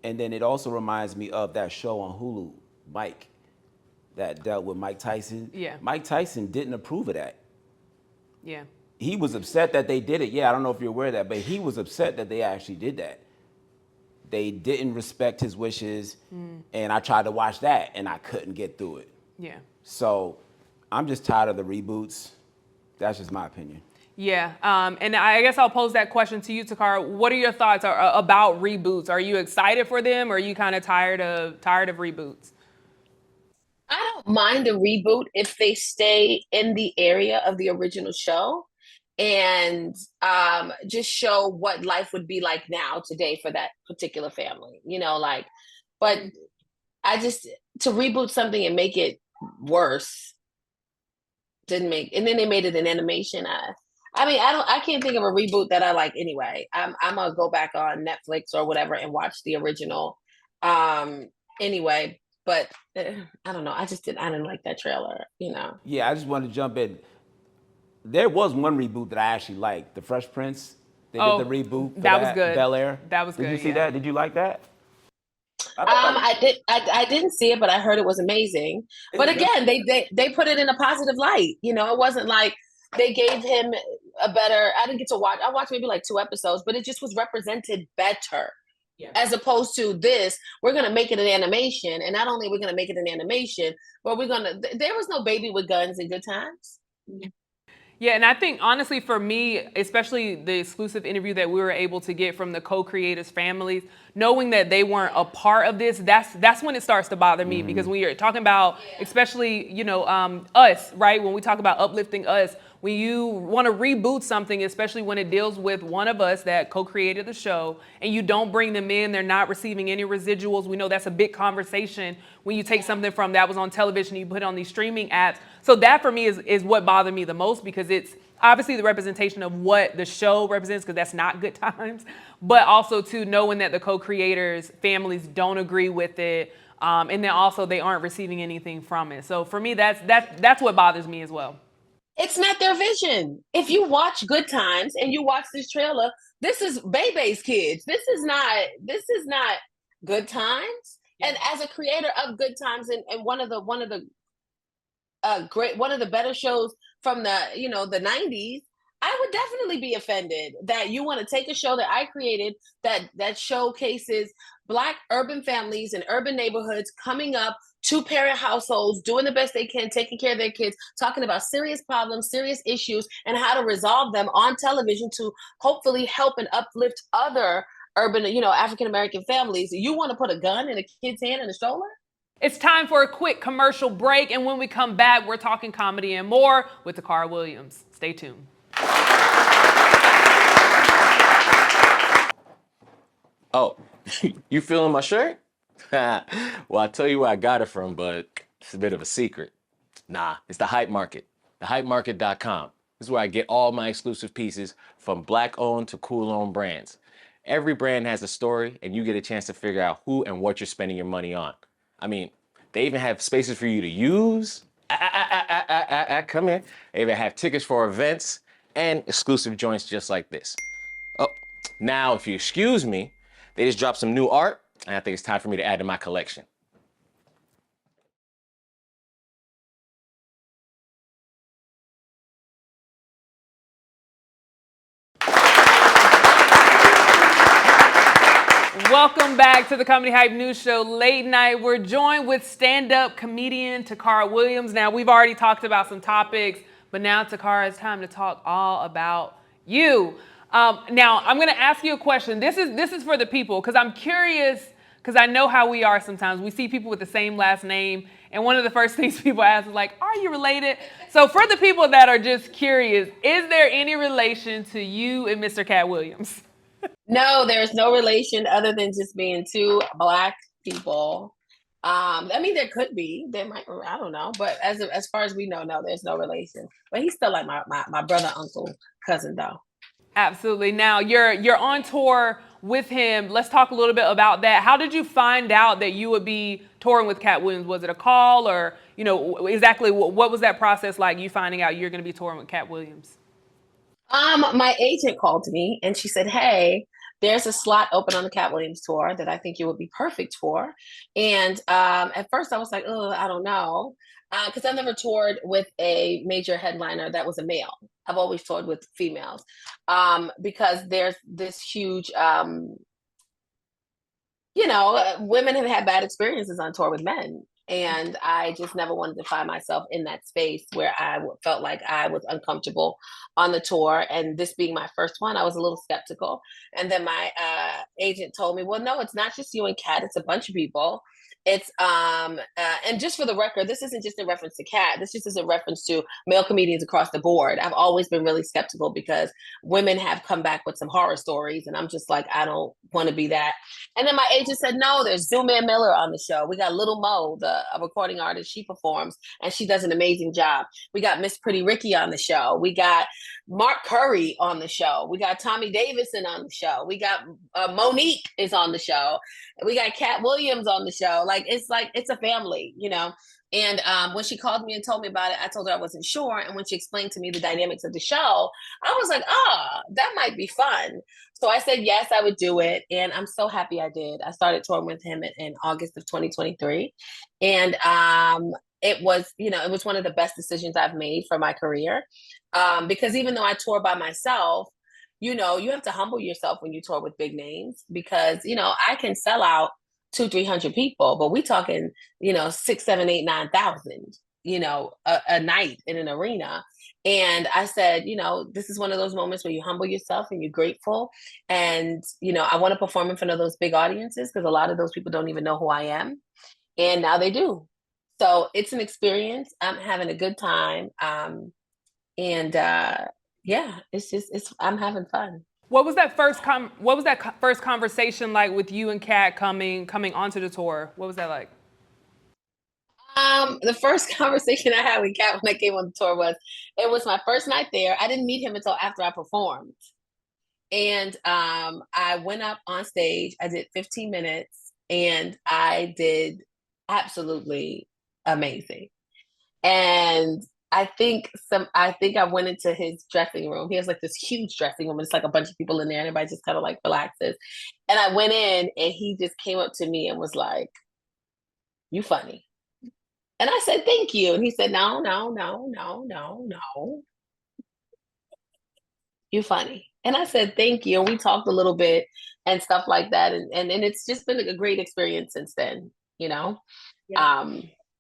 And then it also reminds me of that show on Hulu, Mike, that dealt with Mike Tyson. Yeah. Mike Tyson didn't approve of that. Yeah. He was upset that they did it. Yeah, I don't know if you're aware of that, but he was upset that they actually did that. They didn't respect his wishes, and I tried to watch that, and I couldn't get through it. Yeah. So I'm just tired of the reboots. That's just my opinion. Yeah, and I guess I'll pose that question to you, Takara. What are your thoughts about reboots? Are you excited for them, or are you kind of tired of reboots? I don't mind a reboot if they stay in the area of the original show and just show what life would be like now today for that particular family, but to reboot something and make it worse and then they made it an animation. I can't think of a reboot that I like anyway. I'm gonna go back on Netflix or whatever and watch the original anyway. But I don't know. I didn't like that trailer, Yeah, I just wanted to jump in. There was one reboot that I actually liked, The Fresh Prince. They did the reboot for that was good. Bel Air. That was good. Did you see that? Did you like that? I didn't see it, but I heard it was amazing. But again, they put it in a positive light. It wasn't like they gave him a better. I didn't get to watch. I watched maybe like 2 episodes, but it just was represented better. Yeah. As opposed to this, we're gonna make it an animation, and not only we're gonna make it an animation, but there was no baby with guns in Good Times. Yeah, and I think honestly for me, especially the exclusive interview that we were able to get from the co-creators' families, knowing that they weren't a part of this, that's when it starts to bother me because when you're talking about, especially us, right? When we talk about uplifting us, when you want to reboot something, especially when it deals with one of us that co-created the show, and you don't bring them in, they're not receiving any residuals. We know that's a big conversation when you take something from that was on television, you put it on these streaming apps. So that for me is what bothered me the most because it's obviously the representation of what the show represents because that's not Good Times, but also to knowing that the co-creators' families don't agree with it, and then also they aren't receiving anything from it. So for me, that's what bothers me as well. It's not their vision. If you watch Good Times and you watch this trailer, this is Bebe's kids. This is not Good Times. Yeah. And as a creator of Good Times and one of the better shows from the the 90s, I would definitely be offended that you want to take a show that I created that showcases Black urban families and urban neighborhoods coming up, 2-parent households, doing the best they can, taking care of their kids, talking about serious problems, serious issues, and how to resolve them on television to hopefully help and uplift other urban, African-American families. You want to put a gun in a kid's hand in a stroller? It's time for a quick commercial break, and when we come back, we're talking comedy and more with Katt Williams. Stay tuned. Oh, you feeling my shirt? Well, I'll tell you where I got it from, but it's a bit of a secret. Nah, it's the Hype Market, thehypemarket.com. This is where I get all my exclusive pieces from Black-owned to cool-owned brands. Every brand has a story, and you get a chance to figure out who and what you're spending your money on. I mean, they even have spaces for you to use. Come here. They even have tickets for events and exclusive joints just like this. Oh, now if you excuse me, they just dropped some new art, and I think it's time for me to add to my collection. Welcome back to the Comedy Hype News Show Late Night. We're joined with stand-up comedian Katt Williams. Now, we've already talked about some topics, but now, Katt, it's time to talk all about you. Now, I'm going to ask you a question. This is for the people, because I'm curious, because I know how we are sometimes. We see people with the same last name, and one of the first things people ask is like, are you related? So for the people that are just curious, is there any relation to you and Mr. Katt Williams? No, there's no relation other than just being two Black people. I mean, there could be. There might. I don't know. But as far as we know, no, there's no relation. But he's still like my brother, uncle, cousin, though. Absolutely. Now you're on tour with him. Let's talk a little bit about that. How did you find out that you would be touring with Katt Williams? Was it a call, or exactly what was that process like? You finding out you're going to be touring with Katt Williams? My agent called me and she said, "Hey, there's a slot open on the Katt Williams tour that I think you would be perfect for." And at first I was like, "Oh, I don't know," because I've never toured with a major headliner that was a male. I've always toured with females because there's this huge, women have had bad experiences on tour with men. And I just never wanted to find myself in that space where I felt like I was uncomfortable on the tour. And this being my first one, I was a little skeptical. And then my agent told me, "Well, no, it's not just you and Katt. It's a bunch of people. It's and just for the record, this isn't just in reference to Katt. This just is a reference to male comedians across the board. I've always been really skeptical because women have come back with some horror stories, and I'm just like, I don't want to be that." And then my agent said, "No, there's Zoom-Man Miller on the show. We got Little Mo, a recording artist. She performs, and she does an amazing job. We got Miss Pretty Ricky on the show. We got Mark Curry on the show. We got Tommy Davidson on the show. We got Monique is on the show. We got Katt Williams on the show. Like it's a family, And when she called me and told me about it, I told her I wasn't sure. And when she explained to me the dynamics of the show, I was like, that might be fun. So I said, yes, I would do it. And I'm so happy I did. I started touring with him in August of 2023. And it was one of the best decisions I've made for my career. Because even though I tour by myself, you have to humble yourself when you tour with big names because, I can sell out 200-300 people, but we talking, 6, 7, 8, 9,000, a night in an arena. And I said, this is one of those moments where you humble yourself and you're grateful. And, I want to perform in front of those big audiences because a lot of those people don't even know who I am. And now they do. So it's an experience. I'm having a good time. I'm having fun. What was that first conversation like with you and Katt coming onto the tour? What was that like? The first conversation I had with Katt when I came on the tour it was my first night there. I didn't meet him until after I performed. And I went up on stage, I did 15 minutes, and I did absolutely amazing. And I think I went into his dressing room. He has like this huge dressing room. It's like a bunch of people in there, and everybody just kind of like relaxes. And I went in, and he just came up to me and was like, "You funny." And I said, "Thank you." And he said, "No. You funny." And I said, "Thank you." And we talked a little bit and stuff like that. And it's just been a great experience since then, Yeah.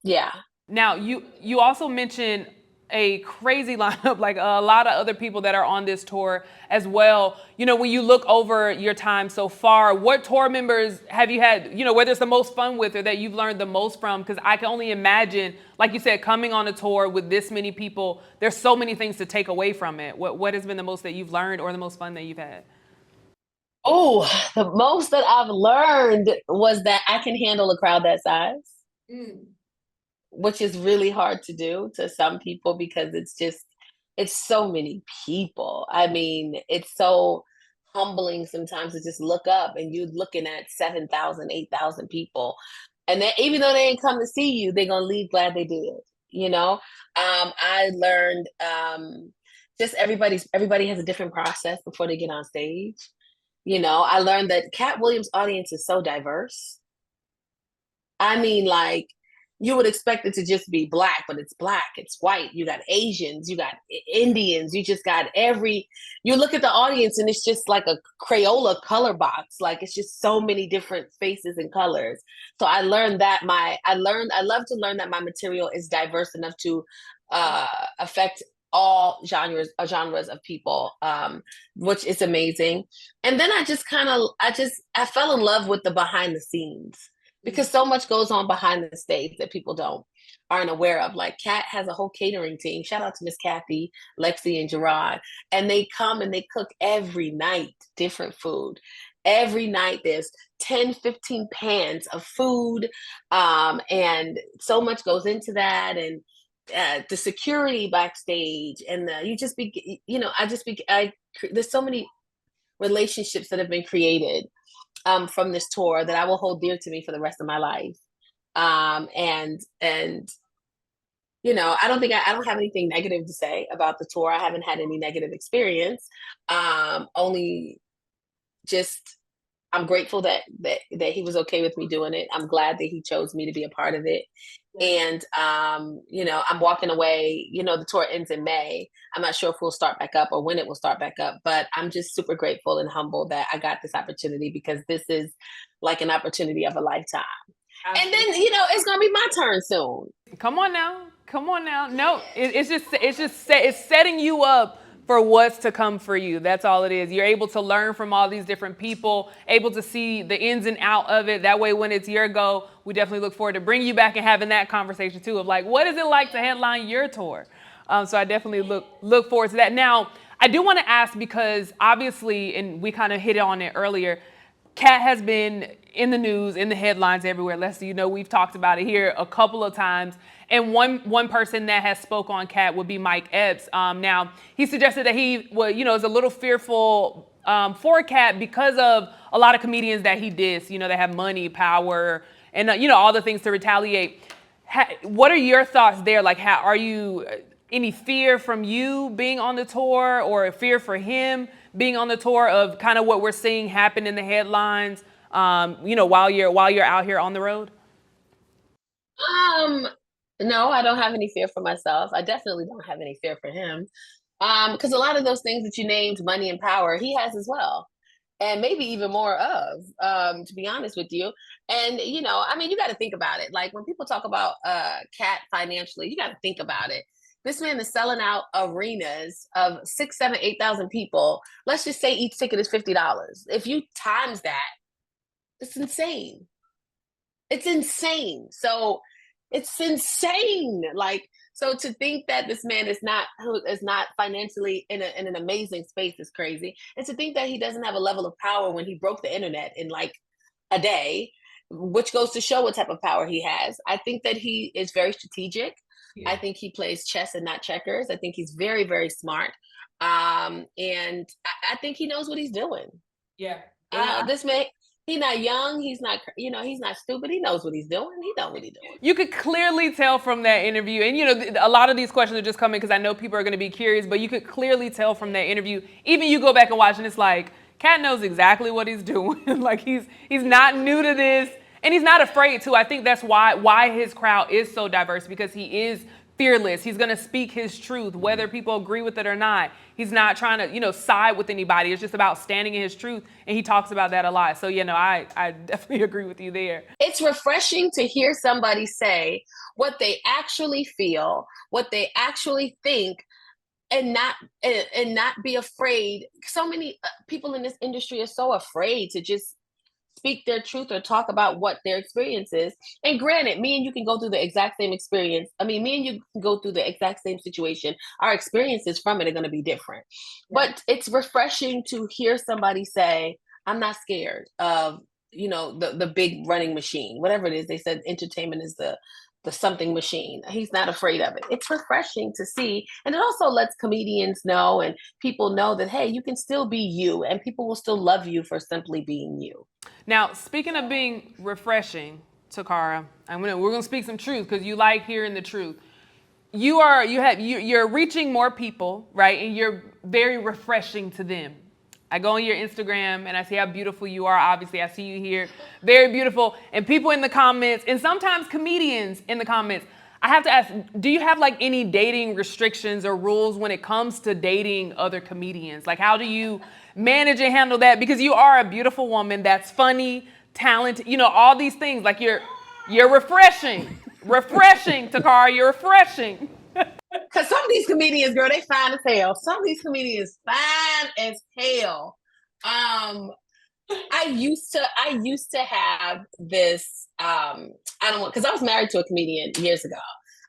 Yeah. Now you also mentioned a crazy lineup, like a lot of other people that are on this tour as well. You know, when you look over your time so far, what tour members have you had, you know, whether it's the most fun with or that you've learned the most from? Because I can only imagine, like you said, coming on a tour with this many people, there's so many things to take away from it. What has been the most that you've learned or the most fun that you've had? Oh, the most that I've learned was that I can handle a crowd that size, which is really hard to do to some people because it's so many people. I mean, it's so humbling sometimes to just look up and you're looking at 7,000, 8,000 people. And then even though they ain't come to see you, they're gonna leave glad they did, you know? I learned just everybody has a different process before they get on stage. You know, I learned that Katt Williams' audience is so diverse. I mean, like, you would expect it to just be black, but it's black, it's white. You got Asians, you got Indians, you just got you look at the audience and it's just like a Crayola color box. Like, it's just so many different faces and colors. So I learned that I love to learn that my material is diverse enough to affect all genres of people, which is amazing. And then I fell in love with the behind the scenes because so much goes on behind the stage that people aren't aware of. Like Katt has a whole catering team. Shout out to Miss Kathy, Lexi, and Gerard. And they come and they cook every night, different food. Every night there's 10, 15 pans of food. And so much goes into that. And the security backstage and there's so many relationships that have been created from this tour that I will hold dear to me for the rest of my life. And you know, I don't have anything negative to say about the tour. I haven't had any negative experience. Only just I'm grateful that he was okay with me doing it. I'm glad that he chose me to be a part of it. And you know, I'm walking away. You know, the tour ends in May. I'm not sure if we'll start back up or when it will start back up, but I'm just super grateful and humbled that I got this opportunity because this is like an opportunity of a lifetime. Absolutely. And then, you know, it's gonna be my turn soon. Come on now. No, it's setting you up for what's to come for you. That's all it is. You're able to learn from all these different people, able to see the ins and out of it. That way, when it's your go, we definitely look forward to bringing you back and having that conversation too of like, what is it like to headline your tour? So I definitely look forward to that. Now, I do want to ask because obviously, and we kind of hit on it earlier, Katt has been in the news, in the headlines everywhere. Leslie, you know, we've talked about it here a couple of times. And one person that has spoke on Katt would be Mike Epps. Now, he suggested that he is a little fearful for Katt because of a lot of comedians that he dissed. You know, they have money, power, and all the things to retaliate. What are your thoughts there? Like, are you any fear from you being on the tour, or fear for him being on the tour of kind of what we're seeing happen in the headlines? While you're out here on the road. No, I don't have any fear for myself. I definitely don't have any fear for him. Because a lot of those things that you named, money and power, he has as well. And maybe even more of, to be honest with you. And, you know, I mean, you got to think about it. Like when people talk about Katt financially, you got to think about it. This man is selling out arenas of 6, 7, 8,000 people. Let's just say each ticket is $50. If you times that, it's insane. It's insane. So it's insane. Like, so to think that this man is not financially in an amazing space is crazy. And to think that he doesn't have a level of power when he broke the internet in like a day, which goes to show what type of power he has. I think that he is very strategic. Yeah. I think he plays chess and not checkers. I think he's very, very smart. And I think he knows what he's doing. Yeah. This man, he's not young. He's not, he's not stupid. He knows what he's doing. He knows what he's doing. You could clearly tell from that interview. And, a lot of these questions are just coming because I know people are going to be curious, but you could clearly tell from that interview. Even you go back and watch and it's like, Katt knows exactly what he's doing. Like he's not new to this and he's not afraid to. I think that's why his crowd is so diverse, because he is fearless. He's going to speak his truth, whether people agree with it or not. He's not trying to, side with anybody. It's just about standing in his truth. And he talks about that a lot. So, I definitely agree with you there. It's refreshing to hear somebody say what they actually feel, what they actually think, and not be afraid. So many people in this industry are so afraid to just speak their truth or talk about what their experience is. And granted, me and you can go through the exact same experience. I mean, me and you can go through the exact same situation. Our experiences from it are going to be different. But it's refreshing to hear somebody say, I'm not scared of, the big running machine, whatever it is. They said entertainment is the something machine. He's not afraid of it. It's refreshing to see. And it also lets comedians know and people know that, hey, you can still be you and people will still love you for simply being you. Now, speaking of being refreshing, Takara, we're gonna speak some truth because you like hearing the truth. You're reaching more people, right? And you're very refreshing to them. I go on your Instagram and I see how beautiful you are. Obviously, I see you here. Very beautiful. And people in the comments, and sometimes comedians in the comments, I have to ask, do you have like any dating restrictions or rules when it comes to dating other comedians? Like, how do you manage and handle that? Because you are a beautiful woman that's funny, talented, all these things. Like, you're refreshing. Refreshing, Takara, you're refreshing. Because some of these comedians, girl, they fine as hell. Some of these comedians fine as hell. I used to have this, because I was married to a comedian years ago.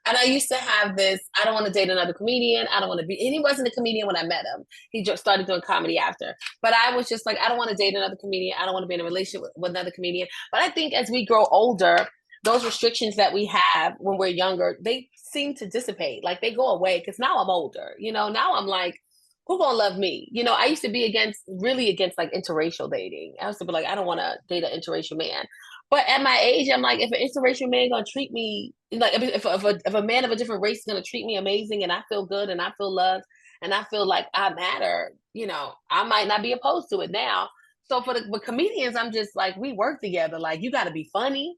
And I used to have this, I don't want to date another comedian. I don't want to be, and he wasn't a comedian when I met him. He just started doing comedy after. But I was just like, I don't want to date another comedian. I don't want to be in a relationship with another comedian. But I think as we grow older, those restrictions that we have when we're younger, they seem to dissipate. Like, they go away because now I'm older. Now I'm like, who gonna love me? I used to be really against like interracial dating. I used to be like, I don't want to date an interracial man. But at my age, I'm like, if an interracial man gonna treat me like, if a man of a different race is gonna treat me amazing, and I feel good, and I feel loved, and I feel like I matter, I might not be opposed to it now. So with comedians, I'm just like, we work together. Like, you got to be funny.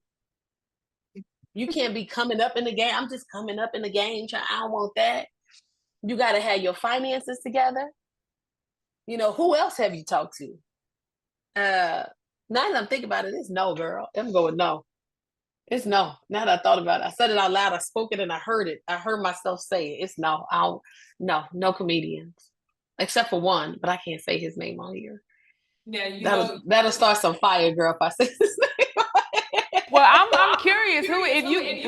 You can't be coming up in the game. I'm just coming up in the game. I don't want that. You got to have your finances together. Who else have you talked to? Now that I'm thinking about it, it's no, girl. I'm going no. It's no. Now that I thought about it, I said it out loud. I spoke it and I heard it. I heard myself say it. It's no. No comedians. Except for one, but I can't say his name on here. Yeah, that'll start some fire, girl, if I say his name. Well, I'm curious.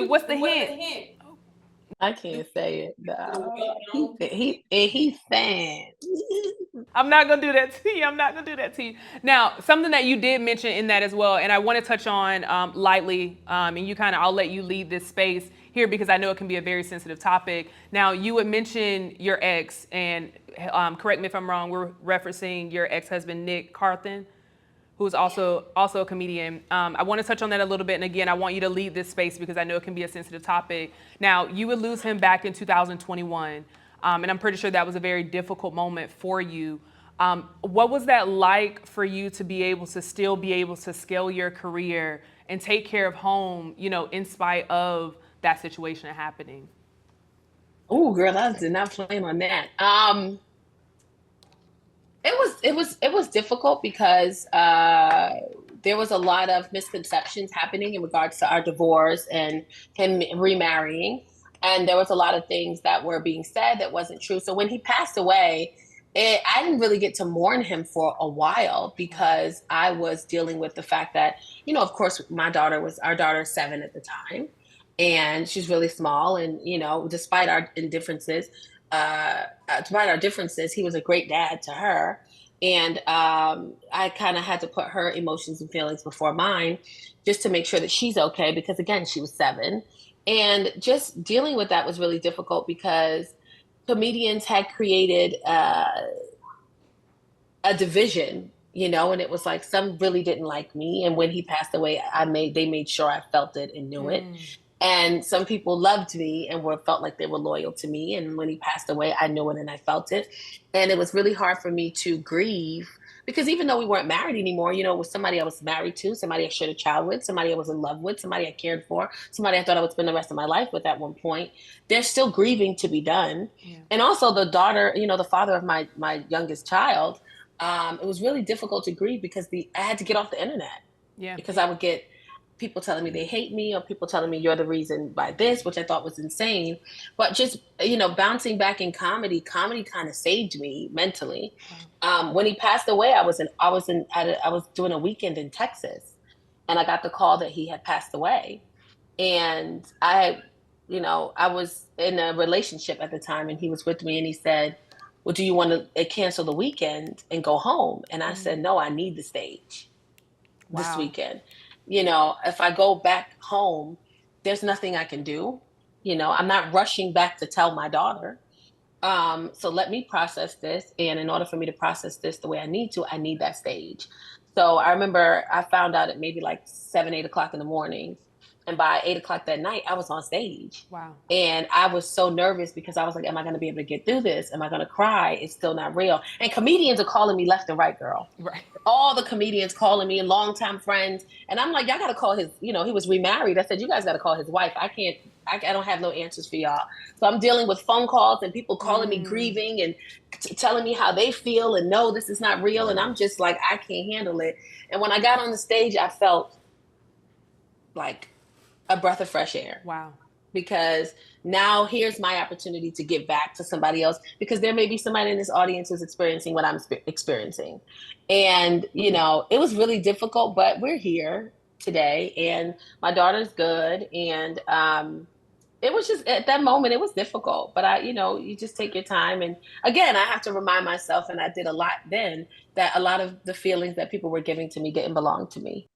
What's the hint? I can't say it. No. He's fan. I'm not gonna do that to you. Now, something that you did mention in that as well, and I want to touch on lightly, and I'll let you lead this space here because I know it can be a very sensitive topic. Now, you would mention your ex, and correct me if I'm wrong. We're referencing your ex-husband Nick Carthen, who's also a comedian. I want to touch on that a little bit. And again, I want you to lead this space because I know it can be a sensitive topic. Now, you would lose him back in 2021. And I'm pretty sure that was a very difficult moment for you. What was that like for you to be able to still be able to scale your career and take care of home, in spite of that situation happening? Oh, girl, I did not plan on that. It was difficult because there was a lot of misconceptions happening in regards to our divorce and him remarrying. And there was a lot of things that were being said that wasn't true. So when he passed away, I didn't really get to mourn him for a while because I was dealing with the fact that, of course, our daughter is 7 at the time, and she's really small. And, despite our differences, he was a great dad to her. And I kind of had to put her emotions and feelings before mine just to make sure that she's okay, because again, she was 7. And just dealing with that was really difficult because comedians had created a division, and it was like some really didn't like me. And when he passed away, they made sure I felt it and knew it. And some people loved me and felt like they were loyal to me. And when he passed away, I knew it and I felt it. And it was really hard for me to grieve Because even though we weren't married anymore, you know, it was somebody I was married to, somebody I shared a child with, somebody I was in love with, somebody I cared for, somebody I thought I would spend the rest of my life with at one point. There's still grieving to be done. Yeah. And also the daughter, you know, the father of my youngest child, it was really difficult to grieve because I had to get off the internet. Yeah. Because I would get people telling me they hate me or people telling me you're the reason by this, which I thought was insane. But just, you know, bouncing back in comedy kind of saved me mentally. When he passed away, I was doing a weekend in Texas, and I got the call that he had passed away. And you know, I was in a relationship at the time, and he was with me, and he said, well, do you want to cancel the weekend and go home? And I said, no, I need the stage this weekend. You know, if I go back home, there's nothing I can do. You know, I'm not rushing back to tell my daughter. So let me process this. And in order for me to process this the way I need to, I need that stage. So I remember I found out at maybe like 7, 8 o'clock in the morning. And by 8 o'clock that night, I was on stage. Wow. And I was so nervous because I was like, am I going to be able to get through this? Am I going to cry? It's still not real. And comedians are calling me left and right, girl. Right. All the comedians calling me and longtime friends. And I'm like, y'all got to call his, you know, he was remarried. I said, you guys got to call his wife. I don't have no answers for y'all. So I'm dealing with phone calls and people calling me grieving and telling me how they feel and no, this is not real. And I'm just like, I can't handle it. And when I got on the stage, I felt like a breath of fresh air. Wow. Because now here's my opportunity to give back to somebody else, because there may be somebody in this audience who's experiencing what I'm experiencing. And, you know, it was really difficult, but we're here today and my daughter's good. And it was just at that moment, it was difficult, but you know, you just take your time. And again, I have to remind myself, and I did a lot then, that a lot of the feelings that people were giving to me didn't belong to me.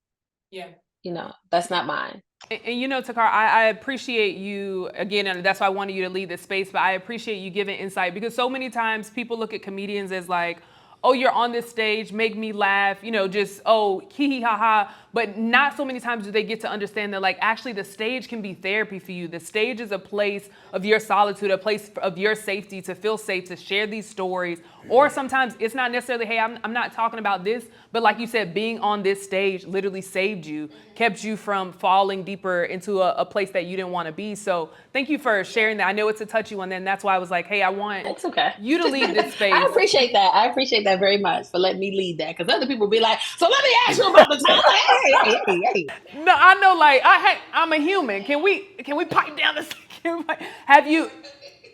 Yeah. You know, that's not mine. And you know, Takar, I appreciate you, again, and that's why I wanted you to lead this space, but I appreciate you giving insight, because so many times people look at comedians as like, oh, you're on this stage, make me laugh, you know, just, oh, hee hee ha ha. But not so many times do they get to understand that, like, actually the stage can be therapy for you. The stage is a place of your solitude, a place of your safety, to feel safe, to share these stories. Or sometimes it's not necessarily, hey, I'm not talking about this, but like you said, being on this stage literally saved you, kept you from falling deeper into a place that you didn't want to be. So thank you for sharing that. I know it's a touchy one, and that's why I was like, hey, I want you to lead this space. I appreciate that. I appreciate that very much for letting me lead that, because other people be like, so let me ask you about the time. Hey. No, I know, like, I'm a human. Can we pipe down this? Have you,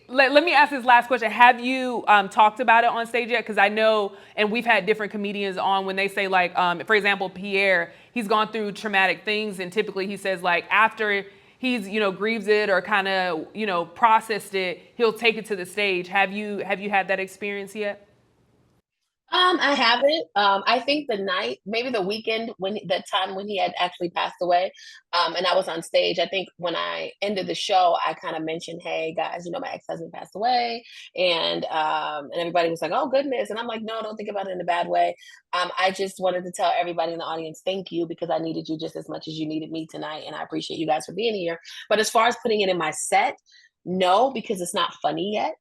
let me ask this last question. Have you talked about it on stage yet? Because I know, and we've had different comedians on when they say, like, for example, Pierre, he's gone through traumatic things, and typically he says, like, after he's, you know, grieves it or kind of, you know, processed it, he'll take it to the stage. Have you had that experience yet? I haven't. I think maybe the weekend that time when he had actually passed away, and I was on stage. I think when I ended the show, I kind of mentioned, "Hey guys, you know, my ex-husband passed away," and everybody was like, "Oh goodness," and I'm like, "No, don't think about it in a bad way." I just wanted to tell everybody in the audience, thank you, because I needed you just as much as you needed me tonight, and I appreciate you guys for being here. But as far as putting it in my set, no, because it's not funny yet.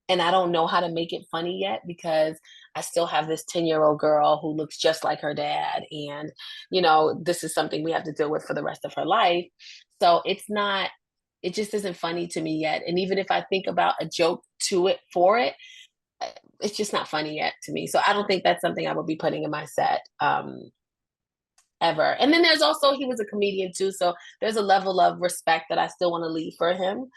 And I don't know how to make it funny yet, because I still have this 10-year-old girl who looks just like her dad. And, you know, this is something we have to deal with for the rest of her life. So it just isn't funny to me yet. And even if I think about a joke for it, it's just not funny yet to me. So I don't think that's something I would be putting in my set ever. And then there's also, he was a comedian too. So there's a level of respect that I still want to leave for him.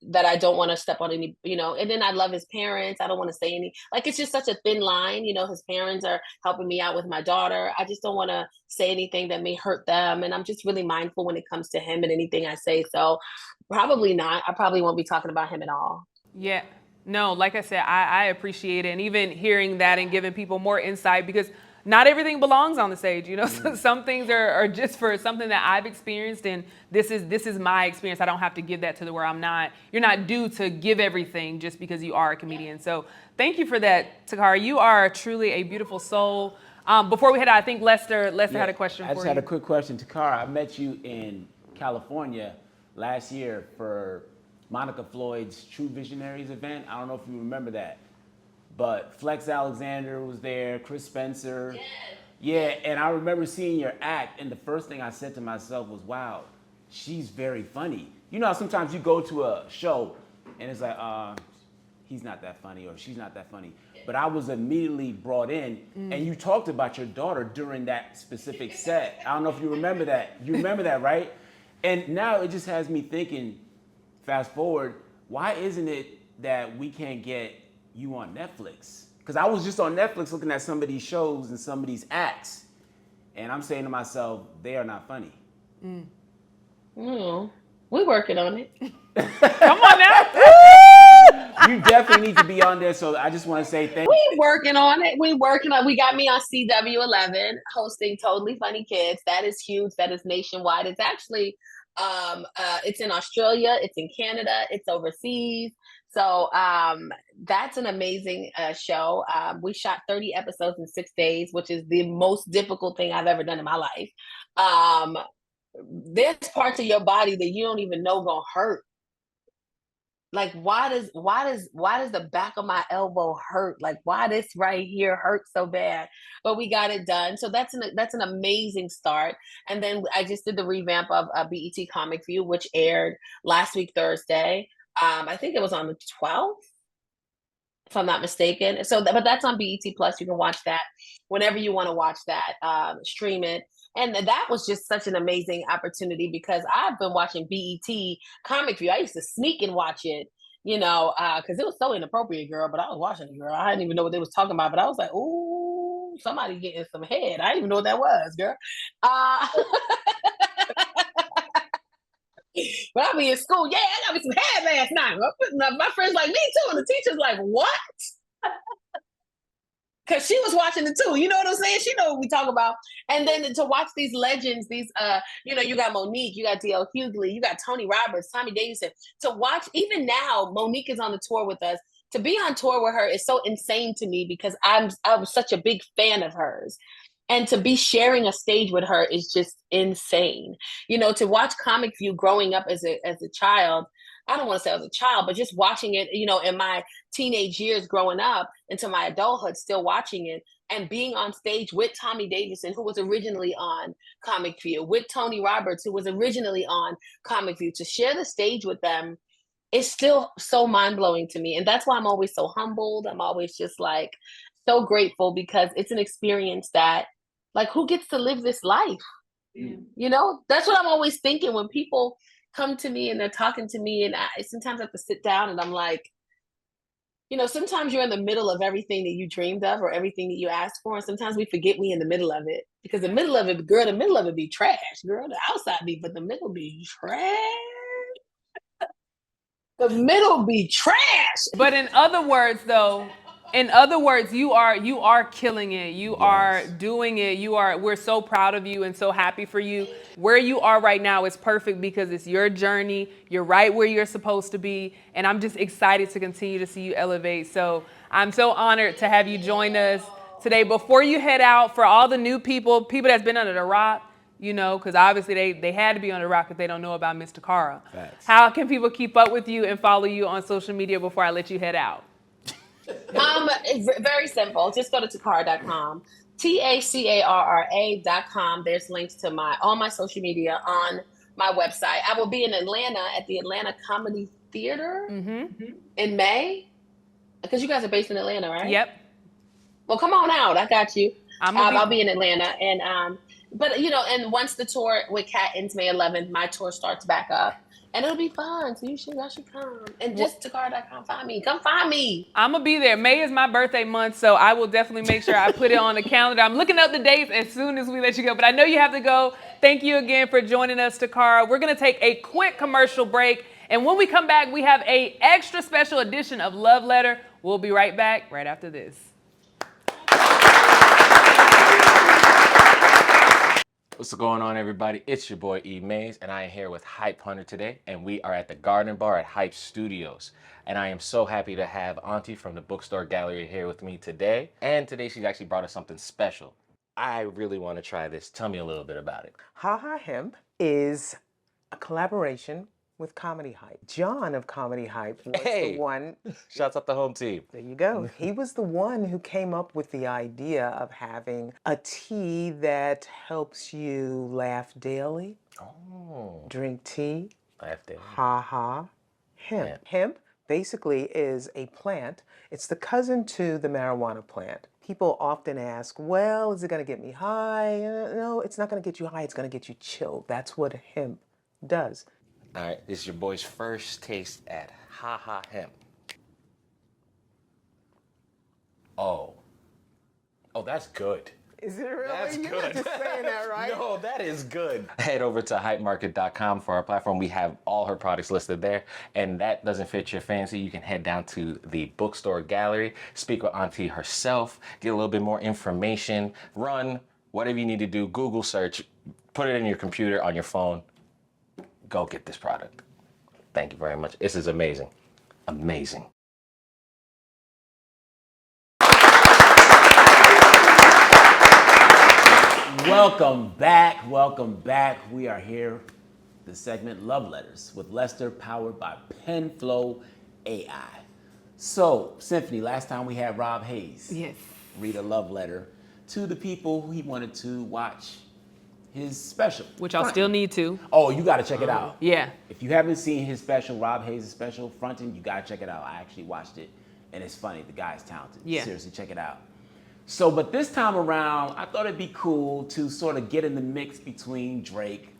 That I don't want to step on any, you know, and then I love his parents. I don't want to say it's just such a thin line, you know, his parents are helping me out with my daughter. I just don't want to say anything that may hurt them. And I'm just really mindful when it comes to him and anything I say. So probably not. I probably won't be talking about him at all. Yeah. No, like I said, I appreciate it. And even hearing that and giving people more insight, because not everything belongs on the stage, you know. So some things are just for something that I've experienced, and this is my experience. I don't have to give that to you're not due to give everything just because you are a comedian. So thank you for that, Takara. You are truly a beautiful soul. Before we head out, I think Lester had a question for you. I just had a quick question. Takara, I met you in California last year for Monica Floyd's True Visionaries event. I don't know if you remember that. but Flex Alexander was there, Chris Spencer. Yeah, and I remember seeing your act, and the first thing I said to myself was, wow, she's very funny. You know how sometimes you go to a show, and it's like, he's not that funny, or she's not that funny. But I was immediately brought in, and you talked about your daughter during that specific set. I don't know if you remember that. You remember that, right? And now it just has me thinking, fast forward, why isn't it that we can't get you on Netflix? Because I was just on Netflix looking at some of these shows and some of these acts, and I'm saying to myself, they are not funny. We're working on it. Come on now. You definitely need to be on there, so I just want to say thank you. We working on it. We working on. We got me on CW11 hosting Totally Funny Kids. That is huge. That is nationwide. It's actually, it's in Australia. It's in Canada. It's overseas. So that's an amazing show. We shot 30 episodes in 6 days, which is the most difficult thing I've ever done in my life. There's parts of your body that you don't even know gonna hurt. Like, why does the back of my elbow hurt? Like, why this right here hurts so bad? But we got it done. So that's an amazing start. And then I just did the revamp of BET Comic View, which aired last week Thursday. I think it was on the 12th, if I'm not mistaken. So, but that's on BET Plus. You can watch that whenever you want to watch that. Stream it. And that was just such an amazing opportunity because I've been watching BET Comic View. I used to sneak and watch it, because it was so inappropriate, girl. But I was watching it, girl. I didn't even know what they was talking about. But I was like, ooh, somebody getting some head. I didn't even know what that was, girl. But I'll be in school. Yeah, I got me some head last night. My friends like me too. And the teacher's like, what? Because she was watching it too. You know what I'm saying? She know what we talk about. And then to watch these legends, these, you got Monique, you got D.L. Hughley, you got Tony Roberts, Tommy Davidson. To watch, even now, Monique is on the tour with us. To be on tour with her is so insane to me because I was such a big fan of hers. And to be sharing a stage with her is just insane. To watch Comic View growing up as a child, I don't want to say I was a child, but just watching it, in my teenage years growing up into my adulthood, still watching it and being on stage with Tommy Davidson, who was originally on Comic View, with Tony Roberts, who was originally on Comic View, to share the stage with them is still so mind-blowing to me. And that's why I'm always so humbled. I'm always just like so grateful because it's an experience that, like, who gets to live this life? That's what I'm always thinking when people come to me and they're talking to me, and I sometimes have to sit down and I'm like, sometimes you're in the middle of everything that you dreamed of or everything that you asked for, and sometimes we forget we in the middle of it because the middle of it be trash, girl. The outside be, but the middle be trash. The middle be trash. But in other words, you are killing it. You are doing it. We're so proud of you and so happy for you. Where you are right now is perfect because it's your journey. You're right where you're supposed to be. And I'm just excited to continue to see you elevate. So I'm so honored to have you join us today. Before you head out, for all the new people that's been under the rock, because obviously they had to be on the rock if they don't know about Miss Takara. Facts. How can people keep up with you and follow you on social media before I let you head out? It's very simple. Just go to Takara.com, TACARRA.com. There's links to all my social media on my website. I will be in Atlanta at the Atlanta Comedy Theater in May, because you guys are based in Atlanta, right? Yep. Well, come on out. I got you. I'll be in Atlanta, and but and once the tour with Katt ends May 11th, my tour starts back up. And it'll be fun. So y'all should come. And just Takara.com, find me. Come find me. I'm going to be there. May is my birthday month, so I will definitely make sure I put it on the calendar. I'm looking up the dates as soon as we let you go. But I know you have to go. Thank you again for joining us, Takara. We're going to take a quick commercial break. And when we come back, we have an extra special edition of Love Letter. We'll be right back right after this. What's going on, everybody? It's your boy E. Mays, and I am here with Hype Hunter today, and we are at the Garden Bar at Hype Studios. And I am so happy to have Auntie from the Bookstore Gallery here with me today. And today she's actually brought us something special. I really want to try this. Tell me a little bit about it. Hemp is a collaboration with Comedy Hype. John of Comedy Hype was Hey. the one. Shouts out the home team. There you go. He was the one who came up with the idea of having a tea that helps you laugh daily, drink tea, Laugh daily. ha ha, hemp. Hemp basically is a plant. It's the cousin to the marijuana plant. People often ask, well, is it going to get me high? No, it's not going to get you high. It's going to get you chilled. That's what hemp does. All right, this is your boy's first taste at Ha Ha Hemp. Oh, that's good. Is it really? That's You're good. not just saying that, right? No, that is good. Head over to hypemarket.com for our platform. We have all her products listed there. And that doesn't fit your fancy, you can head down to the bookstore gallery, speak with Auntie herself, get a little bit more information, run, whatever you need to do, Google search, put it in your computer, on your phone. Go get this product. Thank you very much. This is amazing. Amazing. Welcome back. Welcome back. We are here, the segment Love Letters with Lester, powered by PenFlow AI. So, Symphony, last time we had Rob Hayes read a love letter to the people who he wanted to watch his special. Which I'll still need to. Oh, you got to check it out. Yeah. If you haven't seen his special, Rob Hayes' special, Frontin', you got to check it out. I actually watched it, and it's funny. The guy's talented. Yeah. Seriously, check it out. So, but this time around, I thought it'd be cool to sort of get in the mix between Drake,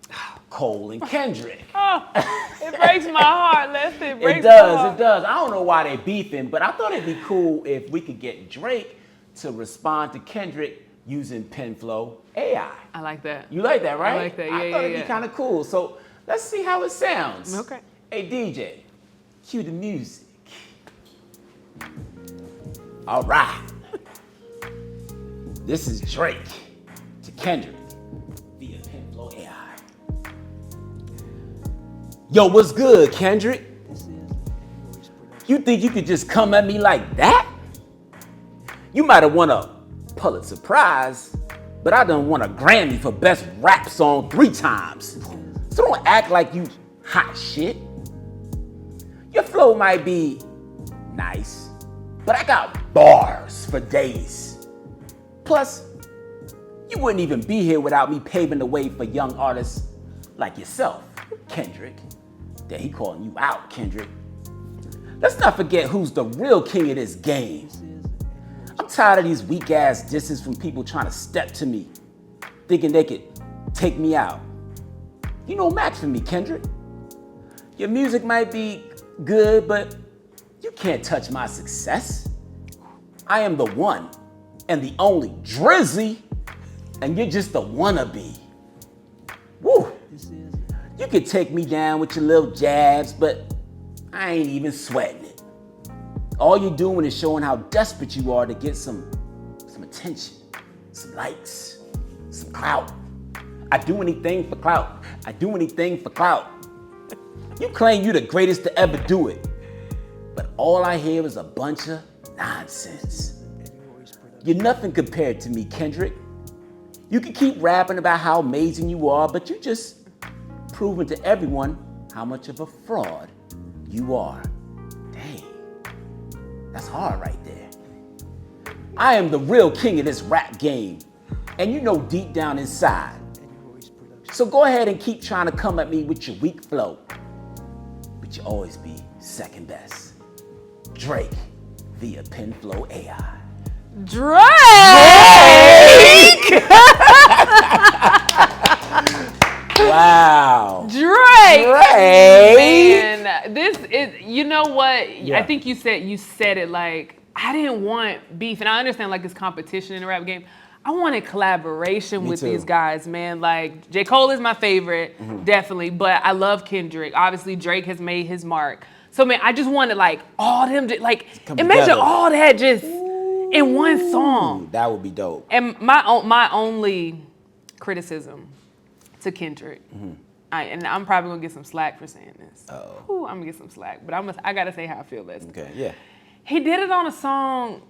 Cole, and Kendrick. Oh, it breaks my heart, Lester. It breaks It my does, heart. it does. I don't know why they beefing, but I thought it'd be cool if we could get Drake to respond to Kendrick using PenFlow AI. I like that. You like that, right? I like that, I yeah, thought yeah, it'd yeah. be kind of cool. So let's see how it sounds. Okay. Hey, DJ, cue the music. All right. This is Drake to Kendrick via PenFlow AI. Yo, what's good, Kendrick? You think you could just come at me like that? You might have won a Pulitzer Prize, but I done won a Grammy for Best Rap Song 3 times. So don't act like you hot shit. Your flow might be nice, but I got bars for days. Plus, you wouldn't even be here without me paving the way for young artists like yourself, Kendrick. Yeah, he calling you out, Kendrick. Let's not forget who's the real king of this game. I'm tired of these weak ass disses from people trying to step to me, thinking they could take me out. You no match for me, Kendrick. Your music might be good, but you can't touch my success. I am the one and the only Drizzy, and you're just a wannabe. Woo! You could take me down with your little jabs, but I ain't even sweating it. All you're doing is showing how desperate you are to get some attention, some likes, some clout. I do anything for clout. I do anything for clout. You claim you're the greatest to ever do it, but all I hear is a bunch of nonsense. You're nothing compared to me, Kendrick. You can keep rapping about how amazing you are, but you just proving to everyone how much of a fraud you are. Dang, that's hard right there. I am the real king of this rap game, and you know deep down inside. So go ahead and keep trying to come at me with your weak flow, but you always be second best. Drake via PenFlow AI. Drake! Wow. Drake! Drake! Man, this is, you know what? Yeah. I think you said it like, I didn't want beef, and I understand like this competition in the rap game. I wanted collaboration with too. these guys, man. Like, J. Cole is my favorite, definitely, but I love Kendrick. Obviously, Drake has made his mark. So, man, I just wanted like all them, like, come imagine together. all that just in one song. That would be dope. And my only criticism to Kendrick, and I'm probably gonna get some slack for saying this. Ooh, I'm gonna get some slack, but I gotta say how I feel. Lester. Okay, yeah. He did it on a song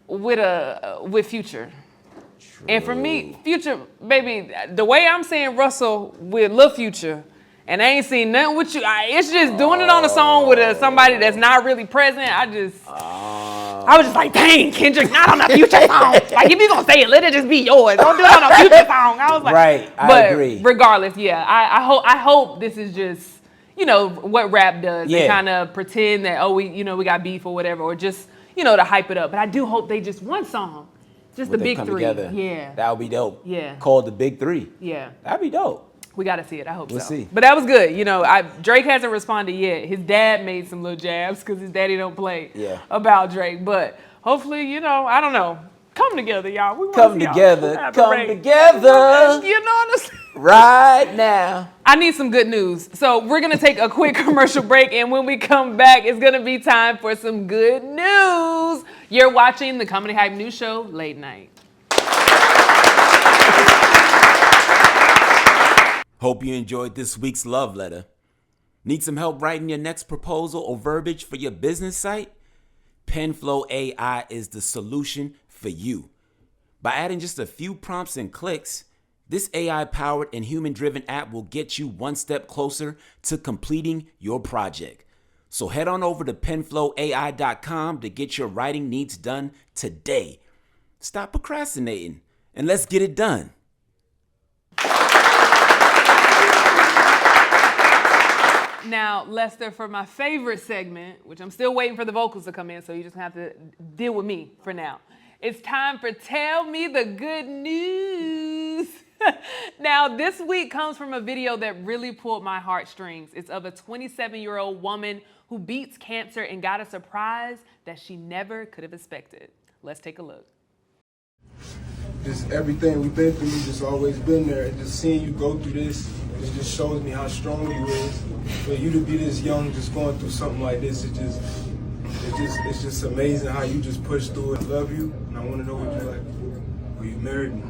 with Future. And for me, Future, baby, the way I'm saying Russell with Lil Future And I ain't seen nothing with you. It's just doing it on a song with somebody that's not really present. I was just like, dang, Kendrick, not on a Future song. Like, if you gonna say it, let it just be yours. Don't do it on a Future song. I was like, right, I agree. Regardless, yeah, I hope this is just, you know, what rap does. Yeah. They kind of pretend that, we got beef or whatever, or just, you know, to hype it up. But I do hope they just one song, just the big three. Together. Yeah. That would be dope. Yeah. Called the Big Three. Yeah. That'd be dope. We got to see it. I hope We'll so. see. But that was good. You know, Drake hasn't responded yet. His dad made some little jabs because his daddy don't play about Drake. But hopefully, you know, I don't know. Come together, y'all. We Come together. Come together. You know what I'm saying? Right now. I need some good news. So we're going to take a quick commercial break. And when we come back, it's going to be time for some good news. You're watching the Comedy Hype News Show late night. Hope you enjoyed this week's love letter. Need some help writing your next proposal or verbiage for your business site? PenFlow AI is the solution for you. By adding just a few prompts and clicks, this AI-powered and human-driven app will get you one step closer to completing your project. So head on over to penflowai.com to get your writing needs done today. Stop procrastinating and let's get it done. Now, Lester, for my favorite segment, which I'm still waiting for the vocals to come in, so you just have to deal with me for now. It's time for Tell Me the Good News. Now, this week comes from a video that really pulled my heartstrings. It's of a 27-year-old woman who beats cancer and got a surprise that she never could have expected. Let's take a look. Just everything we've been through, just always been there. And just seeing you go through this, it just shows me how strong you is. For you to be this young, just going through something like this, it's just amazing how you just push through it. I love you, and I want to know what you like. Will you marry me?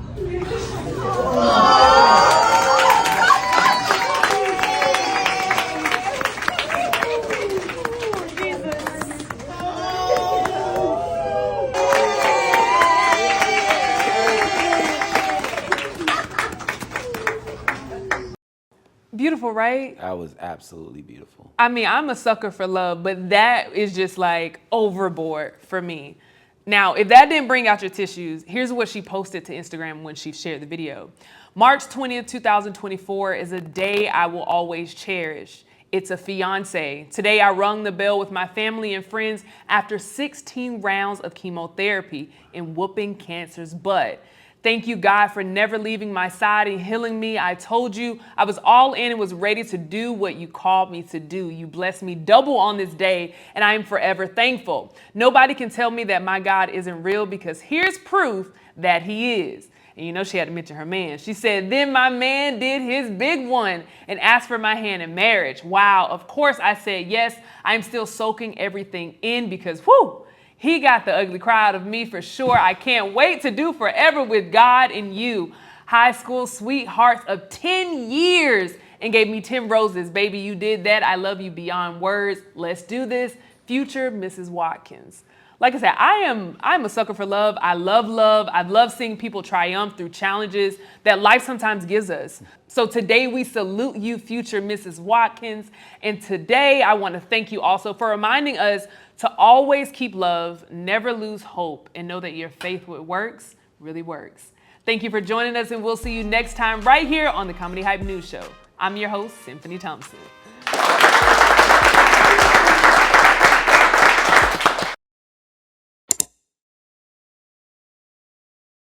Beautiful, right? That was absolutely beautiful. I mean, I'm a sucker for love, but that is just like overboard for me. Now, if that didn't bring out your tissues, here's what she posted to Instagram when she shared the video. March 20th, 2024 is a day I will always cherish. It's a fiance. Today I rung the bell with my family and friends after 16 rounds of chemotherapy and whooping cancer's butt. Thank you, God, for never leaving my side and healing me. I told you I was all in and was ready to do what you called me to do. You blessed me double on this day, and I am forever thankful. Nobody can tell me that my God isn't real because here's proof that he is. And you know she had to mention her man. She said, then my man did his big one and asked for my hand in marriage. Wow, of course I said yes. I'm still soaking everything in because, whoo, he got the ugly cry out of me for sure. I can't wait to do forever with God and you. High school sweethearts of 10 years and gave me 10 roses. Baby, you did that. I love you beyond words. Let's do this. Future Mrs. Watkins. Like I said, I'm a sucker for love. I love love. I love seeing people triumph through challenges that life sometimes gives us. So today we salute you, future Mrs. Watkins. And today I want to thank you also for reminding us to always keep love, never lose hope, and know that your faith what works really works. Thank you for joining us, and we'll see you next time right here on the Comedy Hype News Show. I'm your host, Symphony Thompson.